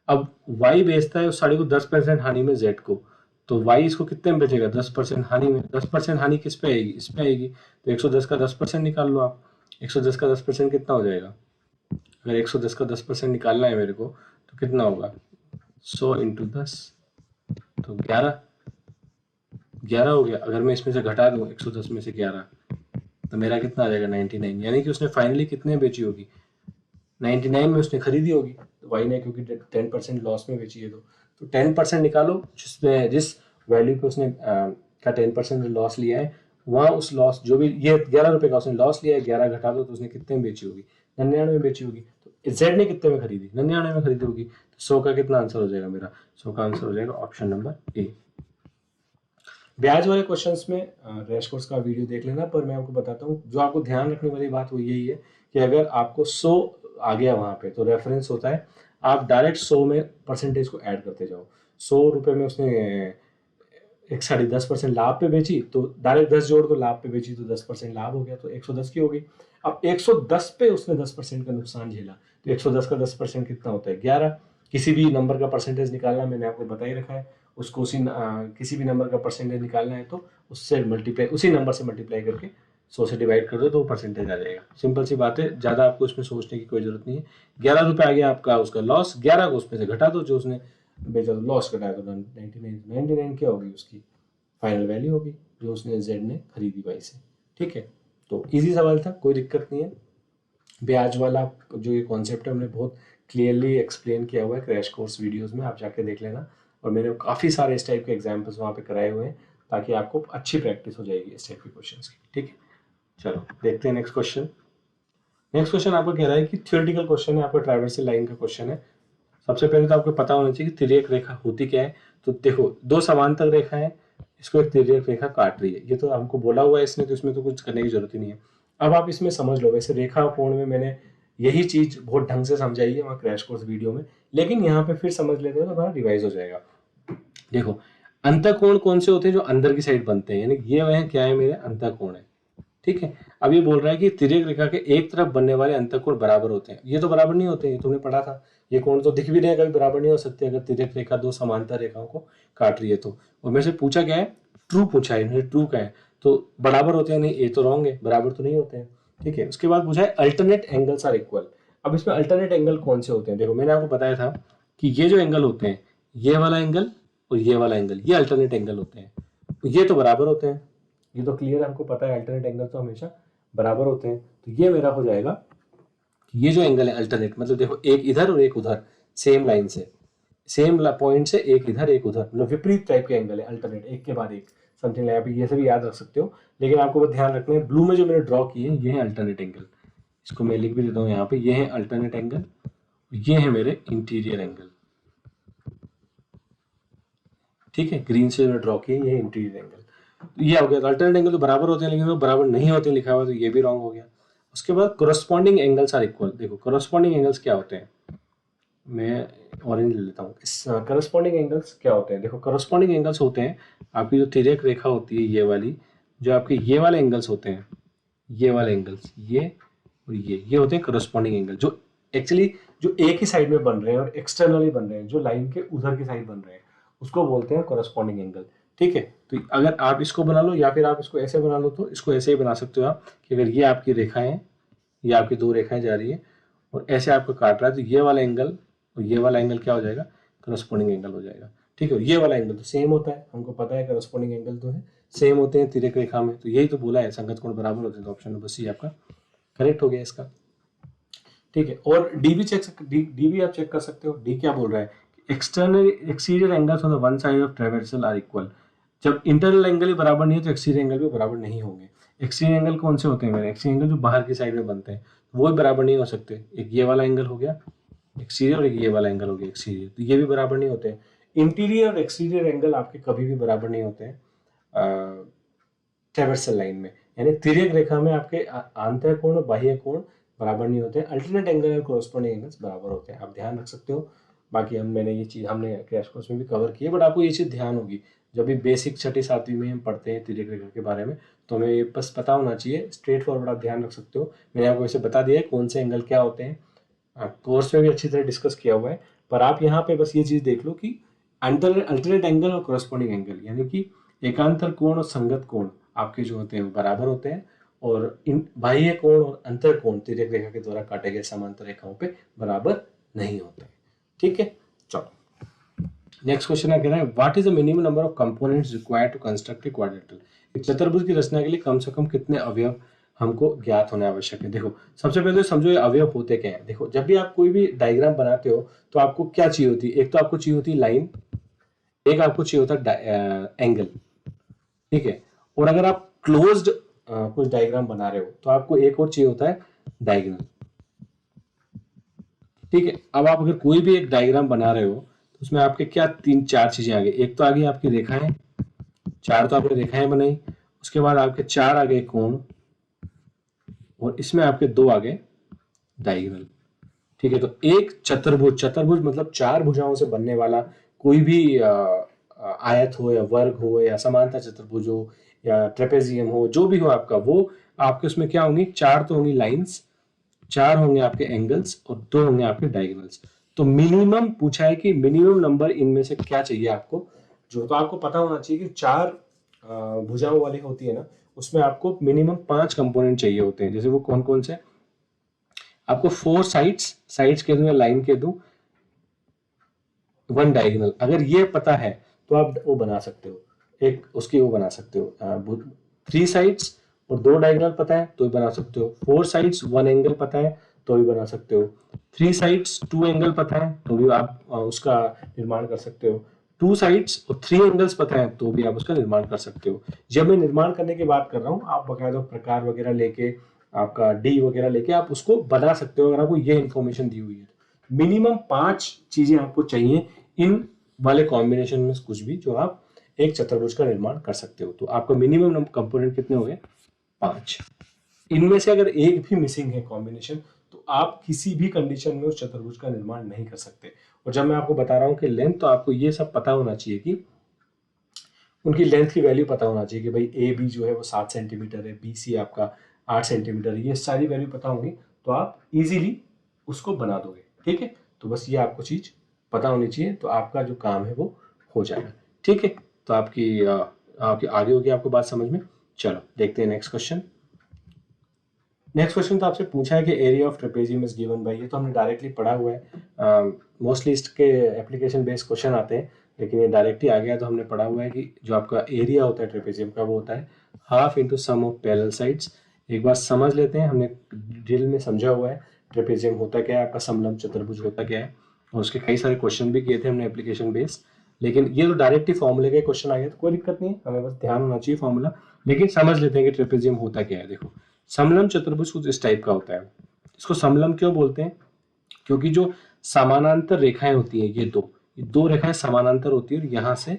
अब y बेचता है उस साड़ी को 10% हानि में z को, तो y इसको कितने में बेचेगा 10% हानि में। 10% हानि किस पे आएगी, इस पे आएगी, तो 110 का 10% निकाल लो आप। 110 का 10% कितना हो जाएगा, अगर 110 का 10% निकालना है मेरे को तो कितना होगा 100 इंटू 10, तो 11 हो गया। अगर मैं इसमें से घटा दूं 110 में से 11 तो मेरा कितना आ जाएगा 99, यानी कि उसने फाइनली कितने बेची होगी 99 में उसने खरीदी होगी वाई ने, क्योंकि 10% लॉस में बेची है। तो 10% निकालो, जिस वैल्यू पे उसने का 10% लॉस लिया है, वहाँ उस लॉस जो भी ये 11 रुपए का उसने लॉस लिया है, 11 घटा दो तो उसने कितने में बेची होगी 99 में बेची होगी। तो जेड ने कितने में खरीदी 99 में खरीदी होगी। तो 100 का कितना आंसर हो जाएगा मेरा, 100 का आंसर हो जाएगा ऑप्शन नंबर ए। ब्याज वाले क्वेश्चंस में रैश कोर्स का वीडियो देख लेना, पर मैं आपको बताता हूँ जो आपको ध्यान रखने वाली बात वो यही है कि अगर आपको 100 आ गया वहां पे तो रेफरेंस होता है, आप डायरेक्ट 100 में परसेंटेज को ऐड करते जाओ। 100 रुपए में उसने एक साड़ी 10% लाभ पे बेची, तो डायरेक्ट 10 जोड़ दो, लाभ पे बेची तो 10% लाभ हो गया, तो 110 की हो गई। अब 110 पे उसने 10% का नुकसान झेला, तो 110 का 10% कितना होता है 11। किसी भी नंबर का परसेंटेज निकालना मैंने आपको बता ही रखा है, उसको किसी भी नंबर का परसेंटेज निकालना है तो उससे मल्टीप्लाई, उसी नंबर से मल्टीप्लाई करके 100 से डिवाइड कर दो तो परसेंटेज आ जाएगा। सिंपल सी बात है, ज़्यादा आपको इसमें सोचने की कोई जरूरत नहीं है। 11 रुपये आ गया आपका उसका लॉस, 11 को उसमें से घटा दो, जो उसने बेचा तो लॉस घटाया तो 99 क्या होगी उसकी फाइनल वैल्यू होगी जो उसने जेड ने खरीदी वाई से। ठीक है, तो इजी सवाल था, कोई दिक्कत नहीं है। ब्याज वाला जो ये कॉन्सेप्ट है हमने बहुत क्लियरली एक्सप्लेन किया हुआ है क्रैश कोर्स वीडियोस में, आप जाके देख लेना। और मैंने काफ़ी सारे इस टाइप के एग्जाम्पल्स वहाँ पे कराए हुए हैं ताकि आपको अच्छी प्रैक्टिस हो जाएगी इस टाइप के क्वेश्चंस की। ठीक है, चलो देखते हैं नेक्स्ट क्वेश्चन। नेक्स्ट क्वेश्चन आपको कह रहा है कि थ्योरेटिकल क्वेश्चन है, आपका ट्राइवर्सल लाइन का क्वेश्चन है। सबसे पहले तो आपको पता होना चाहिए कि तिर्यक रेखा होती क्या है। तो देखो दो समांतर रेखा है, इसको एक तिर्यक रेखा काट रही है, ये तो हमको बोला हुआ है इसमें, तो इसमें तो कुछ करने की जरूरत ही नहीं है। अब आप इसमें समझ लो, वैसे रेखा कोण में मैंने यही चीज बहुत ढंग से समझाई है वहाँ क्रैश कोर्स वीडियो में, लेकिन यहाँ पे फिर समझ लेते हैं तो हमारा रिवाइज हो जाएगा। देखो अंतःकोण कौन से होते हैं, जो अंदर की साइड बनते हैं, यानी ये वह क्या है मेरे अंतःकोण है। ठीक है। अब ये बोल रहा है कि तिर्यक रेखा के एक तरफ बनने वाले अंतःकोण बराबर होते हैं। ये तो बराबर नहीं होते, ये तुमने पढ़ा था। ये कोण तो दिख भी नहीं है, कभी बराबर नहीं हो सकते अगर तिर्यक रेखा दो समांतर रेखाओं को काट रही है तो। और मेरे से पूछा क्या है, ट्रू पूछा है इन्होंने, ट्रू का है तो बराबर होते हैं नहीं, ये तो रॉन्ग है, बराबर तो नहीं होते हैं। ठीक है, उसके बाद पूछा है अल्टरनेट एंगल्स आर इक्वल। अब इसमें अल्टरनेट एंगल कौन से होते हैं, देखो मैंने आपको बताया था कि ये जो एंगल होते हैं, ये वाला एंगल और ये वाला एंगल, ये अल्टरनेट एंगल होते हैं। ये तो बराबर होते हैं, ये तो क्लियर हमको पता है, अल्टरनेट एंगल तो हमेशा बराबर होते हैं। तो ये मेरा हो जाएगा कि ये जो एंगल है अल्टरनेट, मतलब देखो एक इधर और एक उधर, सेम लाइन से, सेम पॉइंट से एक इधर एक उधर, मतलब विपरीत टाइप के एंगल है अल्टरनेट, एक के बाद एक, समथिंग लाइक। ये से भी याद रख सकते हो, लेकिन आपको बस ध्यान रखना है ब्लू में जो मैंने ड्रॉ किए हैं ये है अल्टरनेट एंगल। इसको मैं लिख भी देता हूँ यहाँ पे, ये है अल्टरनेट एंगल, ये है मेरे इंटीरियर एंगल। ठीक है, ग्रीन से मैंने ड्रॉ किए, ये इंटीरियर एंगल। ये हो गया, अल्टरनेट एंगल तो बराबर होते हैं लेकिन वो बराबर नहीं होते लिखा हुआ, तो ये भी रॉन्ग हो गया। उसके बाद कोरस्पॉन्डिंग एंगल्स आर इक्वल। देखो कोरस्पॉन्डिंग एंगल्स क्या होते हैं, मैं ऑरेंज ले लेता हूँ। इस करस्पॉन्डिंग एंगल्स क्या होते हैं, देखो करस्पॉन्डिंग एंगल्स होते हैं आपकी जो तिर्यक रेखा होती है ये वाली, जो आपके ये वाले एंगल्स होते हैं, ये वाले एंगल्स, ये और ये होते हैं करस्पॉन्डिंग एंगल, जो एक्चुअली जो एक ही साइड में बन रहे हैं और एक्सटर्नली बन रहे हैं, जो लाइन के उधर की साइड बन रहे हैं, उसको बोलते हैं करस्पॉन्डिंग एंगल। ठीक है, तो अगर आप इसको बना लो या फिर आप इसको ऐसे बना लो, तो इसको ऐसे ही बना सकते हो आप कि अगर ये आपकी रेखाएं, ये आपकी दो रेखाएं जा रही है और ऐसे आपको काट रहा है, तो ये वाला एंगल और ये वाला एंगल क्या हो जाएगा, करस्पॉन्डिंग एंगल हो जाएगा। ठीक है, ये वाला एंगल तो सेम होता है, हमको पता है करस्पॉन्डिंग एंगल तो है सेम होते हैं तिर्यक रेखा में, तो यही तो बोला है संगत कोण बराबर होते हैं, तो ऑप्शन नंबर सी आपका करेक्ट हो गया इसका। ठीक है, और डी भी डी भी आप चेक कर सकते हो। डी क्या बोल रहा है, external exterior angles on the one side of traversal are equal. जब इंटरनल एंगल ही बराबर नहीं है तो एक्सटीरियर एंगल भी बराबर नहीं होंगे। एक्सटीरियर एंगल कौन से होते हैं मेरे, एक्सटीरियर एंगल जो बाहर की साइड में बनते हैं वो भी बराबर नहीं हो सकते। एक ये वाला एंगल हो गया एक्सटीरियर और एक ये वाला एंगल हो गया एक्सटीरियर, तो ये भी बराबर नहीं होते हैं। इंटीरियर और एक्सटीरियर एंगल आपके कभी भी बराबर नहीं होते हैं ट्रावर्सल लाइन में, यानी तिर्यक रेखा में आपके आंतरिक कोण और बाह्य कोण बराबर नहीं होते हैं। अल्टरनेट एंगल और कोरस्पॉन्डिंग एंगल्स बराबर होते हैं, आप ध्यान रख सकते हो। बाकी मैंने ये चीज़ हमने क्रैश कोर्स में भी कवर की है, बट आपको ये चीज़ ध्यान होगी जब भी बेसिक छठी सातवीं में हम पढ़ते हैं तिर्यक रेखा के बारे में, तो हमें ये बस पता होना चाहिए, स्ट्रेट फॉरवर्ड आप ध्यान रख सकते हो। मैंने आपको वैसे बता दिया है कौन से एंगल क्या होते हैं, कोर्स में भी अच्छी तरह डिस्कस किया हुआ है, पर आप यहाँ पे बस ये चीज़ देख लो कि अल्टरनेट एंगल और कोरस्पॉन्डिंग एंगल, यानी कि एकांतर कोण और संगत कोण आपके जो होते हैं वो बराबर होते हैं, और इन बाह्य कोण और अंतर कोण तिर्यक रेखा के द्वारा काटे गए समांतर रेखाओं पे बराबर नहीं होते। ठीक है, चलो नेक्स्ट क्वेश्चन है, कह रहा है what is the minimum number of components required to construct a quadrilateral. एक चतुर्भुज की रचना के लिए कम से कम कितने अवयव हमको ज्ञात होने आवश्यक है। देखो सबसे पहले तो समझो ये अवयव होते क्या है। देखो जब भी आप कोई भी डायग्राम बनाते हो तो आपको क्या चाहिए होती है, एक तो आपको चाहिए होती है लाइन, एक आपको चाहिए होता है एंगल। ठीक है, और अगर आप क्लोज्ड कुछ डायग्राम बना रहे हो तो आपको एक और चाहिए होता है डायगोनल। ठीक है, अब आप अगर कोई भी एक डायग्राम बना रहे हो तो उसमें आपके क्या तीन चार चीजें आ गई, एक तो आ गई आपकी रेखाएं, चार तो आपने रेखाएं बनाई, उसके बाद आपके चार आ गए कोण, और इसमें आपके दो आ गए डायगोनल। ठीक है, तो एक चतुर्भुज, चतुर्भुज मतलब चार भुजाओं से बनने वाला कोई भी आयत हो या वर्ग हो या समांतर चतुर्भुज हो या ट्रेपेजियम हो, जो भी हो आपका, वो आपके उसमें क्या होंगी, चार तो होंगी लाइंस, चार होंगे आपके एंगल्स और दो होंगे आपके डायगोनल्स। तो मिनिमम पूछा है कि मिनिमम नंबर इनमें से क्या चाहिए आपको, जो तो आपको पता होना चाहिए कि चार भुजाओं वाली होती है ना, उसमें आपको मिनिमम 5 कंपोनेंट चाहिए होते हैं। जैसे वो कौन कौन से, आपको 4 साइड्स कह दूं या लाइन कह दूं, 1 डायगोनल, अगर ये पता है तो आप वो बना सकते हो, एक उसकी वो बना सकते हो। 3 साइड्स और 2 डायगोनल पता है तो भी बना सकते हो। 4 साइड्स 1 एंगल पता है तो भी बना सकते हो। 3 साइड्स 2 एंगल पता है तो भी आप उसका निर्माण कर सकते हो। 2 साइड्स और 3 एंगल्स पता है तो भी आप उसका निर्माण कर सकते हो। जब मैं निर्माण करने की बात कर रहा हूँ, आप बकायदा प्रकार वगैरह लेके, आपका डी वगैरह लेके आप उसको बना सकते हो, अगर आपको ये इन्फॉर्मेशन दी हुई है। मिनिमम 5 चीजें आपको चाहिए इन वाले कॉम्बिनेशन में कुछ भी, जो आप एक चतुर्भुज का निर्माण कर सकते हो। तो आपका मिनिमम कंपोनेंट कितने हो गए, 5। इनमें से अगर एक भी मिसिंग है कॉम्बिनेशन, तो आप किसी भी कंडीशन में उस चतुर्भुज का निर्माण नहीं कर सकते। और जब मैं आपको बता रहा हूं कि लेंथ, तो आपको ये सब पता होना चाहिए कि उनकी लेंथ की वैल्यू पता होना चाहिए कि भाई ए बी जो है वो 7 सेंटीमीटर है, बी सी आपका 8 सेंटीमीटर है, ये सारी वैल्यू पता होंगी तो आप इजीली उसको बना दोगे। ठीक है, तो बस ये आपको चीज़ पता होनी चाहिए, तो आपका जो काम है वो हो जाएगा। ठीक है, तो आपकी आगे होगी आपको बात समझ में। चलो देखते हैं नेक्स्ट क्वेश्चन। नेक्स्ट क्वेश्चन तो आपसे पूछा है कि area of trapezium is given by, ये तो हमने डायरेक्टली पढ़ा हुआ है। मोस्टली इसके एप्लीकेशन बेस्ड क्वेश्चन आते हैं, लेकिन ये डायरेक्टली आ गया तो हमने पढ़ा हुआ है कि जो आपका एरिया होता है ट्रेपेजियम का वो होता है half into sum of parallel sides. एक बार समझ लेते हैं, हमने ड्रिल में समझा हुआ है ट्रेपेजियम होता क्या है, आपका समलंब चतुर्भुज होता क्या है, और उसके कई सारे क्वेश्चन भी किए थे हमने एप्लीकेशन बेस्ड। लेकिन ये तो डायरेक्ट ही फॉर्मूले का क्वेश्चन आ गया तो कोई दिक्कत नहीं है, हमें बस ध्यान होना चाहिए फॉर्मूला। लेकिन समझ लेते हैं कि ट्रेपेजियम होता क्या है। देखो समलंब चतुर्भुज कुछ इस टाइप का होता है। इसको समलंब क्यों बोलते हैं? क्योंकि जो समानांतर रेखाएं होती हैं ये दो रेखाएं समानांतर होती है और यहाँ से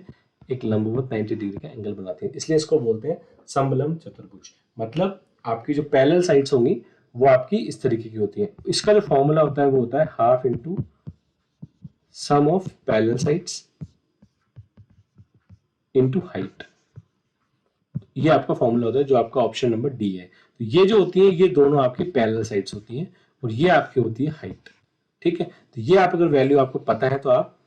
एक लंबवत 90 डिग्री का एंगल बनाती है, इसलिए इसको बोलते हैं समलंब चतुर्भुज। मतलब आपकी जो पैरेलल साइड्स होंगी वो आपकी इस तरीके की होती है। इसका जो फॉर्मूला होता है वो होता है half into sum of parallel sides into height. ये आपका फॉर्मूला होता है जो आपका ऑप्शन नंबर डी है। तो ये जो होती है ये दोनों आपकी पैरेलल साइड्स होती हैं और ये आपकी होती है हाइट। ठीक है, तो ये आप अगर वैल्यू आपको पता है तो आप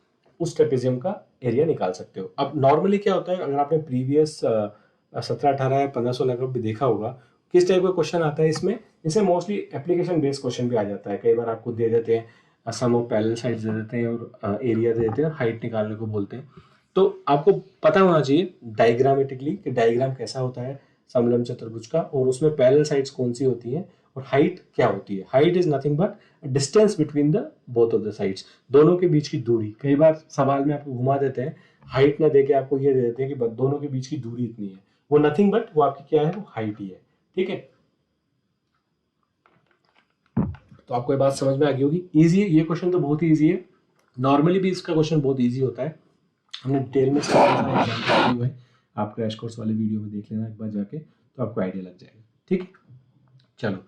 उस ट्रेपेजियम का एरिया निकाल सकते हो। अब नॉर्मली क्या होता है, अगर आपने प्रीवियस 17, 18 या 15, 16 का भी देखा होगा, किस टाइप का क्वेश्चन आता है इसमें, इसमें मोस्टली एप्लीकेशन बेस्ड क्वेश्चन भी आ जाता है। कई बार आपको दे देते हैं सम ऑफ पैरेलल साइड्स दे देते हैं और एरिया दे देते हैं, हाइट निकालने को बोलते हैं। तो आपको पता होना चाहिए डायग्रामेटिकली कि डायग्राम कैसा होता है समलंब चतुर्भुज का, और उसमें पैरेलल साइड्स कौन सी होती हैं और हाइट क्या होती है। Height is nothing but distance between the both of the sides, दोनों के बीच की दूरी। कई बार सवाल में आपको घुमा देते हैं, हाइट ना देके आपको ये दे देते हैं कि दोनों के बीच की दूरी इतनी है, वो नथिंग बट वो आपकी क्या है, वो हाइट ही है। ठीक है, तो आपको ये बात समझ में आ गई होगी। इजी है ये क्वेश्चन, तो बहुत ही ईजी है। नॉर्मली भी इसका क्वेश्चन बहुत ईजी होता है, हमने डिटेल में इसका एग्जाम किए हुए हैं। आप क्रैश कोर्स वाले वीडियो में देख लेना एक बार जाके, तो आपको आइडिया लग जाएगा। ठीक है, चलो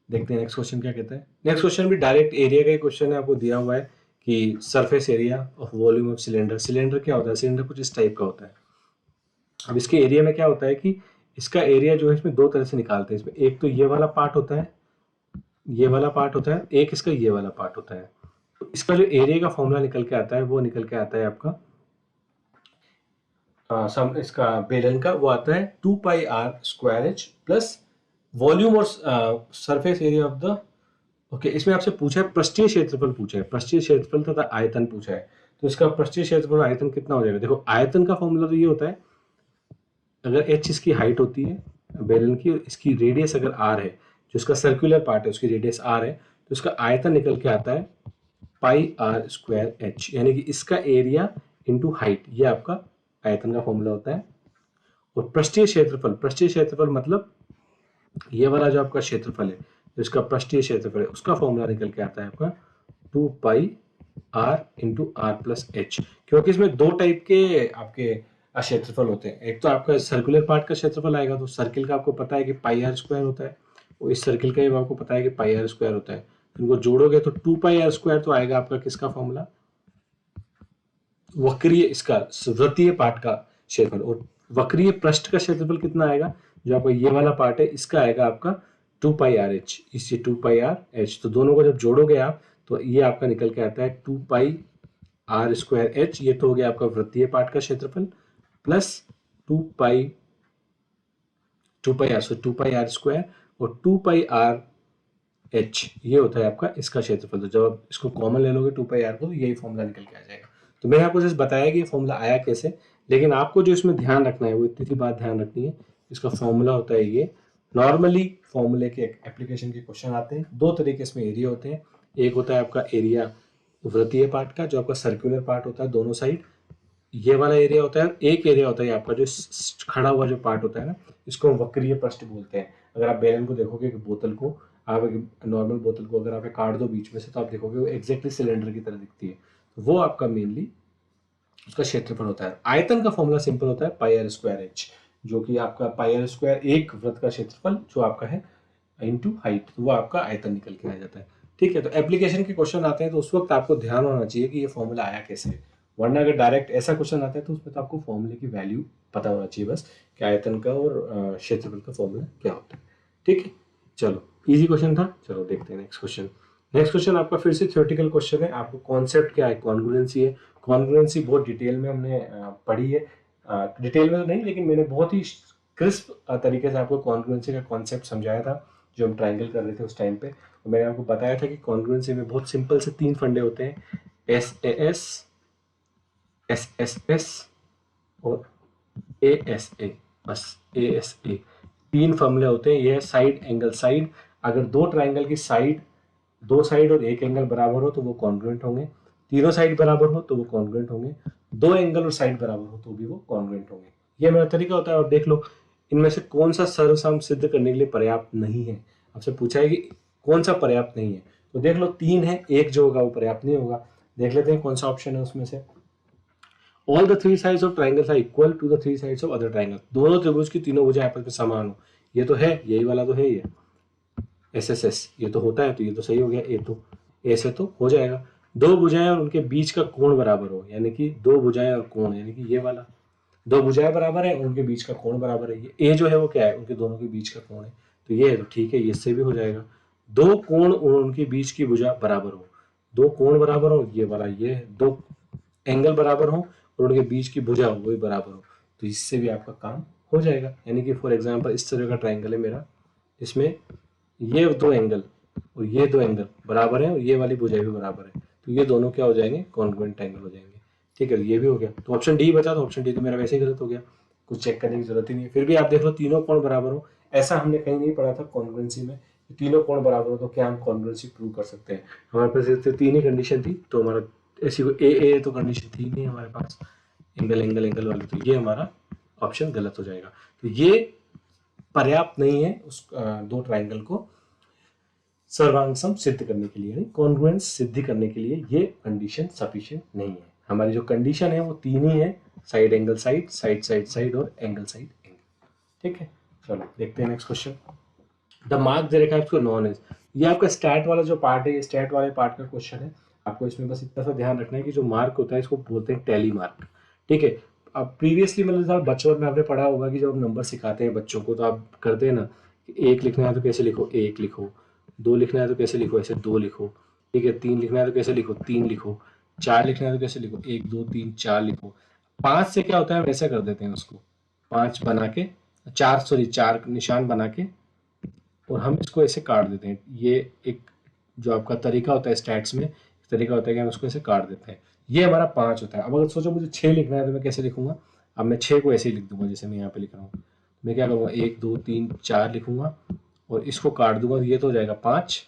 देखते हैं नेक्स्ट क्वेश्चन क्या कहता है। नेक्स्ट क्वेश्चन भी डायरेक्ट एरिया का ही क्वेश्चन है, आपको दिया हुआ है कि surface area of volume of cylinder. Cylinder क्या होता है, सिलेंडर कुछ इस टाइप का होता है। अब इसके एरिया में क्या होता है कि इसका एरिया जो है इसमें दो तरह से निकालते हैं। इसमें एक तो ये वाला पार्ट होता है, ये वाला पार्ट होता है, एक इसका ये वाला पार्ट होता है। तो इसका जो एरिया का फॉर्मूला निकल के आता है वो निकल के आता है आपका इसका बेलन का वो आता है 2πr² प्लस वॉल्यूम और surface area of the. Okay, इसमें आपसे पूछा है पृष्ठीय क्षेत्रफल, पूछा है पृष्ठीय क्षेत्रफल तथा आयतन पूछा है। तो इसका पृष्ठीय क्षेत्रफल आयतन कितना हो जाएगा। देखो आयतन का फॉर्मूला तो ये होता है, अगर h इसकी हाइट होती है बेलन की और इसकी रेडियस अगर r है, जो इसका सर्कुलर पार्ट है उसकी रेडियस r है, तो इसका आयतन निकल के आता है πr²h, यानी कि इसका एरिया इंटू हाइट, ये आपका आयतन का फॉर्मूला होता है। और पृष्ठीय क्षेत्रफल, पृष्ठीय क्षेत्रफल मतलब ये वाला जो आपका क्षेत्रफल है, जो इसका पृष्ठीय क्षेत्रफल है, उसका फॉर्मूला निकल के आता है आपका 2πr into r plus h। क्योंकि इसमें दो टाइप के आपके क्षेत्रफल होते हैं, एक तो आपका सर्कुलर पार्ट का क्षेत्रफल आएगा, तो सर्किल का आपको पता है कि πr² होता है, और इस सर्किल का भी आपको पता है कि πr² होता है। इनको जोड़ोगे तो 2πr² तो आएगा आपका किसका फॉर्मूला, वक्रीय इसका वृत्तीय पार्ट का क्षेत्रफल। और वक्रीय पृष्ठ का क्षेत्रफल कितना आएगा, जो आपका ये वाला पार्ट है इसका आएगा आपका 2πrh, इससे 2πrh। तो दोनों को जब जोड़ोगे आप तो ये आपका निकल के आता है 2πr²h, ये तो हो गया आपका वृत्तीय पार्ट का क्षेत्रफल, प्लस 2πr² और 2πrh ये होता है आपका इसका क्षेत्रफल। तो जब आप इसको कॉमन ले लोगे 2πr को, तो यही फॉर्मूला निकल के आ जाएगा। तो मैंने आपको जैसे बताया कि ये फॉर्मूला आया कैसे, लेकिन आपको जो इसमें ध्यान रखना है वो इतनी सी बात ध्यान रखनी है, इसका फॉर्मूला होता है ये। नॉर्मली फॉर्मूले के एप्लीकेशन के क्वेश्चन आते हैं, दो तरीके इसमें एरिया होते हैं। एक होता है आपका एरिया वृत्तीय पार्ट का, जो आपका सर्कुलर पार्ट होता है दोनों साइड, ये वाला एरिया होता है। एक एरिया होता है आपका जो खड़ा हुआ जो पार्ट होता है ना, इसको हम वक्रीय पृष्ठ बोलते हैं। अगर आप बेलन को देखोगे कि बोतल को, आप एक नॉर्मल बोतल को अगर आप काट दो बीच में से, तो आप देखोगे वो एग्जैक्टली सिलेंडर की तरह दिखती है। तो वो आपका मेनली उसका क्षेत्रफल होता है। आयतन का फॉर्मूला सिंपल होता है πr²h, जो कि आपका πr² एक वृत्त का क्षेत्रफल जो आपका है इंटू हाइट, तो वो आपका आयतन निकल के आ जाता है। ठीक है, तो एप्लीकेशन के क्वेश्चन आते हैं तो उस वक्त आपको ध्यान होना चाहिए कि ये फॉर्मूला आया कैसे, वरना अगर डायरेक्ट ऐसा क्वेश्चन आता है तो उसमें तो आपको फॉर्मूले की वैल्यू पता होना चाहिए बस, कि आयतन का और क्षेत्रफल का फॉर्मूला क्या होता है। ठीक है, चलो इजी क्वेश्चन था। चलो देखते हैं नेक्स्ट क्वेश्चन। नेक्स्ट क्वेश्चन आपका फिर से थ्योरेटिकल क्वेश्चन है। आपको कॉन्सेप्ट क्या है, कॉन्ग्रुएंसी है। कॉन्ग्रुएंसी बहुत डिटेल में हमने पढ़ी है, डिटेल में तो नहीं लेकिन मैंने बहुत ही क्रिस्प तरीके से आपको कॉन्ग्रुएंसी का कॉन्सेप्ट समझाया था जो हम ट्रायंगल कर रहे थे उस टाइम पे। और मैंने आपको बताया था कि कॉन्ग्रुएंसी में बहुत सिंपल से 3 फंडे होते हैं, SAS, SSS और ASA। बस ASA 3 फॉर्मूले होते हैं। ये है साइड, एंगल, साइड। अगर 2 ट्राइंगल की साइड, 2 साइड और 1 एंगल बराबर हो तो वो कॉन्ग्रुएंट होंगे। तीनों साइड बराबर हो तो वो कॉन्ग्रुएंट होंगे। 2 एंगल और साइड बराबर हो तो भी वो कॉन्ग्रुएंट होंगे। ये मेरा तरीका होता है। और देख लो इनमें से कौन सा सर्वसम सिद्ध करने के लिए पर्याप्त नहीं है। आपसे पूछा है कि कौन सा पर्याप्त नहीं है, तो देख लो 3 है, एक जो होगा वो पर्याप्त नहीं होगा। देख लेते हैं कौन सा ऑप्शन है उसमें से। All the 3 sides of triangles are equal to the 3 sides of other triangle. दोनों त्रिभुज की तीनों भुजाएं आपस में समान हो। ये तो है, यही वाला तो है ये SSS, ये तो होता है, तो ये तो सही हो गया। ए तो ऐसे तो हो जाएगा। 2 भुजाएं और उनके बीच का कोण बराबर हो, यानी कि 2 भुजाएं और कोण, यानी कि ये वाला 2 भुजाएं बराबर है और उनके बीच का कोण बराबर है। ये ए जो है वो क्या है, उनके दोनों के बीच का कोण है, तो ये है, तो ठीक है, ये इससे भी हो जाएगा। 2 कोण और उनके बीच की भुजा बराबर हो, 2 कोण बराबर हो, ये वाला ये 2 एंगल बराबर हो और उनके बीच की भुजा हो वो भी बराबर हो, तो इससे भी आपका काम हो जाएगा। यानी कि फॉर एग्जांपल इस तरह का ट्राइंगल है मेरा, इसमें ये 2 एंगल और ये 2 एंगल बराबर है और ये वाली भुजाएं भी बराबर है, तो ये दोनों क्या हो जाएंगे, कॉन्ग्रुएंट एंगल हो जाएंगे। ठीक है, ये भी हो गया। तो ऑप्शन डी बचा, तो ऑप्शन डी तो मेरा वैसे ही गलत हो गया, कुछ चेक करने की जरूरत ही नहीं है। फिर भी आप देख लो तीनों कोण बराबर हो, ऐसा हमने कहीं नहीं पढ़ा था कॉन्ग्रुएंसी में। तीनों कोण बराबर हो तो क्या हम कॉन्ग्रुएंसी प्रूव कर सकते हैं। हमारे पास 3 ही कंडीशन थी, तो हमारा ऐसी ए तो कंडीशन थी नहीं हमारे पास, एंगल एंगल एंगल वाली, तो ये हमारा ऑप्शन गलत हो जाएगा। तो ये पर्याप्त नहीं है उस 2 ट्राइंगल को सर्वांग सम सिद्ध करने के लिए, कॉन्ग्रुएंस सिद्ध करने के लिए ये कंडीशन सफिशिएंट नहीं है। हमारी जो कंडीशन है वो 3 ही है, side angle side, side side side और एंगल साइड एंगल। ठीक है, चलो देखते हैं नेक्स्ट क्वेश्चन। द मार्क दे रखा है आपको नॉन एज, ये आपका स्टैट वाला जो पार्ट है, ये स्टैट वाले पार्ट का क्वेश्चन है। आपको इसमें बस इतना सा ध्यान रखना है कि जो मार्क होता है इसको बोलते हैं टैली मार्क। ठीक है, अब प्रीवियसली मतलब बचपन में आपने पढ़ा होगा कि जब हम नंबर सिखाते हैं बच्चों को तो आप करते हैं ना, एक लिखना है तो कैसे लिखो, एक लिखो, 2 लिखना है तो कैसे लिखो, ऐसे 2 लिखो। ठीक है, 3 लिखना है तो कैसे लिखो, 3 लिखो। 4 लिखना है तो कैसे लिखो, 1 2 3 4 लिखो। 5 से क्या होता है, वैसा कर देते हैं उसको, 5 बना के 4 निशान बना के और हम इसको ऐसे काट देते हैं। ये एक जो आपका तरीका होता है स्टैट्स में, तरीका होता है कि हम उसको ऐसे काट देते हैं। ये हमारा 5 होता है। अब अगर सोचो मुझे 6 लिखना है तो मैं कैसे लिखूंगा, अब मैं 6 को ऐसे ही लिख दूंगा जैसे मैं यहाँ पे लिख रहा हूँ। मैं क्या करूँगा, 1 2 3 4 लिखूंगा और इसको काट दूंगा, तो ये तो हो जाएगा 5।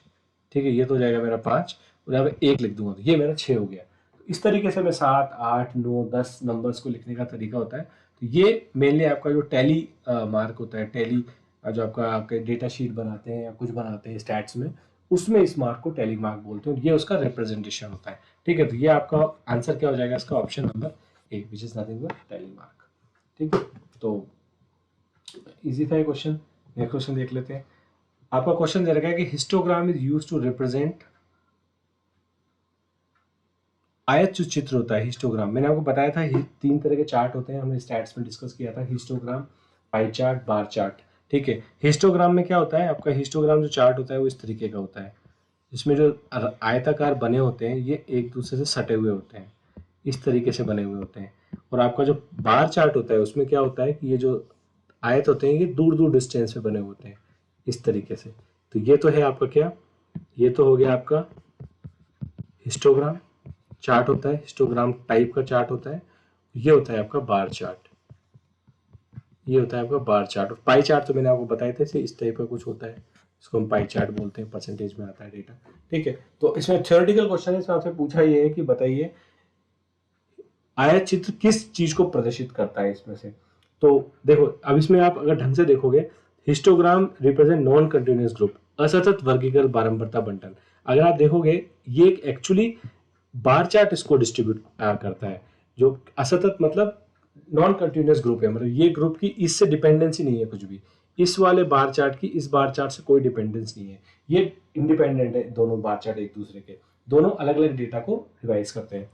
ठीक है, ये तो हो जाएगा मेरा 5 और यहाँ पे 1 लिख दूंगा तो ये मेरा 6 हो गया। इस तरीके से मैं 7 8 9 10 नंबर्स को लिखने का तरीका होता है। तो ये मेनली आपका जो टैली मार्क होता है, टैली जो आपका डेटा शीट बनाते हैं या कुछ बनाते हैं स्टैट्स में, उसमें इस मार्क को टैली मार्क बोलते हैं। ये उसका रिप्रेजेंटेशन होता है। ठीक है, तो ये आपका आंसर क्या हो जाएगा इसका, option number A, which is nothing but tally mark. ठीक है, तो इजी था ये क्वेश्चन। नेक्स्ट क्वेश्चन देख लेते हैं। आपका क्वेश्चन दे रखा है कि histogram is used to represent, आयत जो चित्र होता है हिस्टोग्राम, मैंने आपको बताया था 3 तरह के चार्ट होते हैं, हमने स्टैट्स में डिस्कस किया था, histogram, pie chart, bar chart. ठीक है, हिस्टोग्राम में क्या होता है, आपका हिस्टोग्राम जो चार्ट होता है वो इस तरीके का होता है। इसमें जो आयताकार बने होते हैं ये एक दूसरे से सटे हुए होते हैं, इस तरीके से बने हुए होते हैं। और आपका जो बार चार्ट होता है उसमें क्या होता है कि ये जो आयत होते हैं ये दूर दूर डिस्टेंस पे बने होते हैं, इस तरीके से। तो ये तो है आपका क्या, ये तो हो गया आपका हिस्टोग्राम चार्ट होता है, हिस्टोग्राम टाइप का चार्ट होता है। ये होता है आपका बार चार्ट, ये होता है आपका बार चार्ट। और पाई चार्ट तो मैंने आपको बताया था, इस टाइप का कुछ होता है, इसको हम पाई चार्ट बोलते हैं, परसेंटेज में आता है डेटा। ठीक है, तो इसमें थ्योरेटिकल क्वेश्चन है, इसमें आपसे पूछा ये है कि बताइए आयत चित्र किस चीज को प्रदर्शित करता है इसमें से। तो देखो अब इसमें आप अगर ढंग से देखोगे, histogram represent non continuous group, असतत वर्गीकृत बारंबारता बंटन। अगर आप देखोगे ये एक्चुअली बार चार्ट इसको डिस्ट्रीब्यूट करता है। जो असतत मतलब नॉन कंटिन्यूअस ग्रुप है, मतलब ये ग्रुप की इससे डिपेंडेंसी नहीं है कुछ भी, इस वाले बार चार्ट की इस बार चार्ट से कोई डिपेंडेंस नहीं है, ये इंडिपेंडेंट है। दोनों बार चार्ट एक दूसरे के, दोनों अलग अलग डेटा को रिवाइज करते हैं।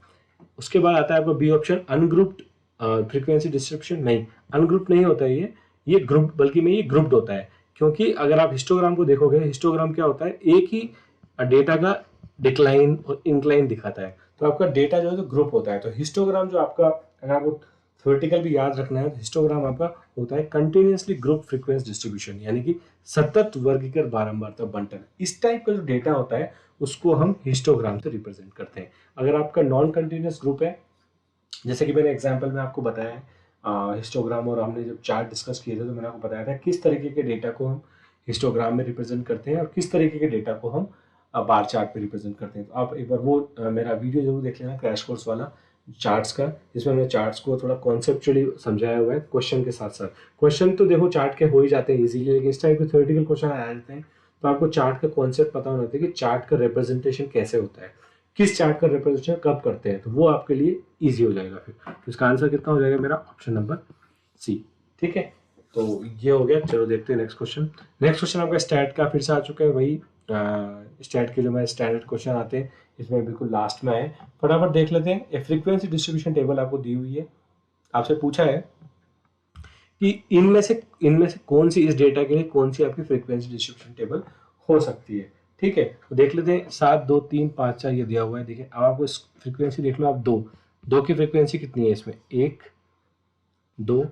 उसके बाद आता है आपका B option, ungrouped frequency distribution. नहीं, अनग्रुप्ड नहीं होता है ये ग्रुप्ड, बल्कि में ये ग्रुप्ड होता है। क्योंकि अगर आप हिस्टोग्राम को देखोगे, हिस्टोग्राम क्या होता है, एक ही डेटा का डिक्लाइन और इंक्लाइन दिखाता है। तो आपका डेटा जो है तो ग्रुप होता है। तो हिस्टोग्राम जो आपका, अगर आपको थ्योरेटिकल भी याद रखना है, तो हिस्टोग्राम आपका होता है कंटिन्यूसली ग्रुप फ्रीक्वेंसी डिस्ट्रीब्यूशन, यानी कि सतत वर्गीकृत बारंबारता बंटन। इस टाइप का जो डेटा होता है उसको हम हिस्टोग्राम से रिप्रेजेंट करते हैं। अगर आपका नॉन कंटिन्यूस ग्रुप है, जैसे कि मैंने एग्जाम्पल में आपको बताया है, हिस्टोग्राम और हमने जब चार्ट डिस्कस किए थे तो मैंने आपको बताया था किस तरीके के डेटा को हम हिस्टोग्राम में रिप्रेजेंट करते हैं और किस तरीके के डेटा को हम बार चार्ट पे रिप्रेजेंट करते हैं। तो आप एक बार वो मेरा वीडियो जरूर देख लेना, क्रैश कोर्स वाला चार्ट्स का, जिसमें हमने चार्ट्स को थोड़ा कॉन्सेप्चुअली समझाया हुआ है क्वेश्चन के साथ साथ। क्वेश्चन तो देखो चार्ट के हो ही जाते हैं इजीली, लेकिन इस टाइप के थ्योरेटिकल क्वेश्चन आ जाते हैं तो आपको चार्ट का कॉन्सेप्ट पता होना चाहिए कि चार्ट का रिप्रेजेंटेशन कैसे होता है, किस चार्ट का रिप्रेजेंटेशन कब करते हैं, तो वो आपके लिए ईजी हो जाएगा। फिर तो इसका आंसर कितना हो जाएगा मेरा, ऑप्शन नंबर सी। ठीक है, तो ये हो गया। चलो देखते हैं नेक्स्ट क्वेश्चन। नेक्स्ट क्वेश्चन आपका स्टैट का फिर से आ चुका है, वही स्टैट के जो मैं स्टैंडर्ड क्वेश्चन आते हैं इसमें बिल्कुल लास्ट में आए। फटाफट देख लेते हैं। ए फ्रीक्वेंसी डिस्ट्रीब्यूशन टेबल आपको दी हुई है, आपसे पूछा है कि इनमें से कौन सी, इस डेटा के लिए कौन सी आपकी फ्रीक्वेंसी डिस्ट्रीब्यूशन टेबल हो सकती है। ठीक है, तो देख लेते हैं। 7 2 3 5 4 ये दिया हुआ है। देखिए अब आपको इस फ्रीक्वेंसी देख लो आप, दो की फ्रीक्वेंसी कितनी है इसमें, 1 2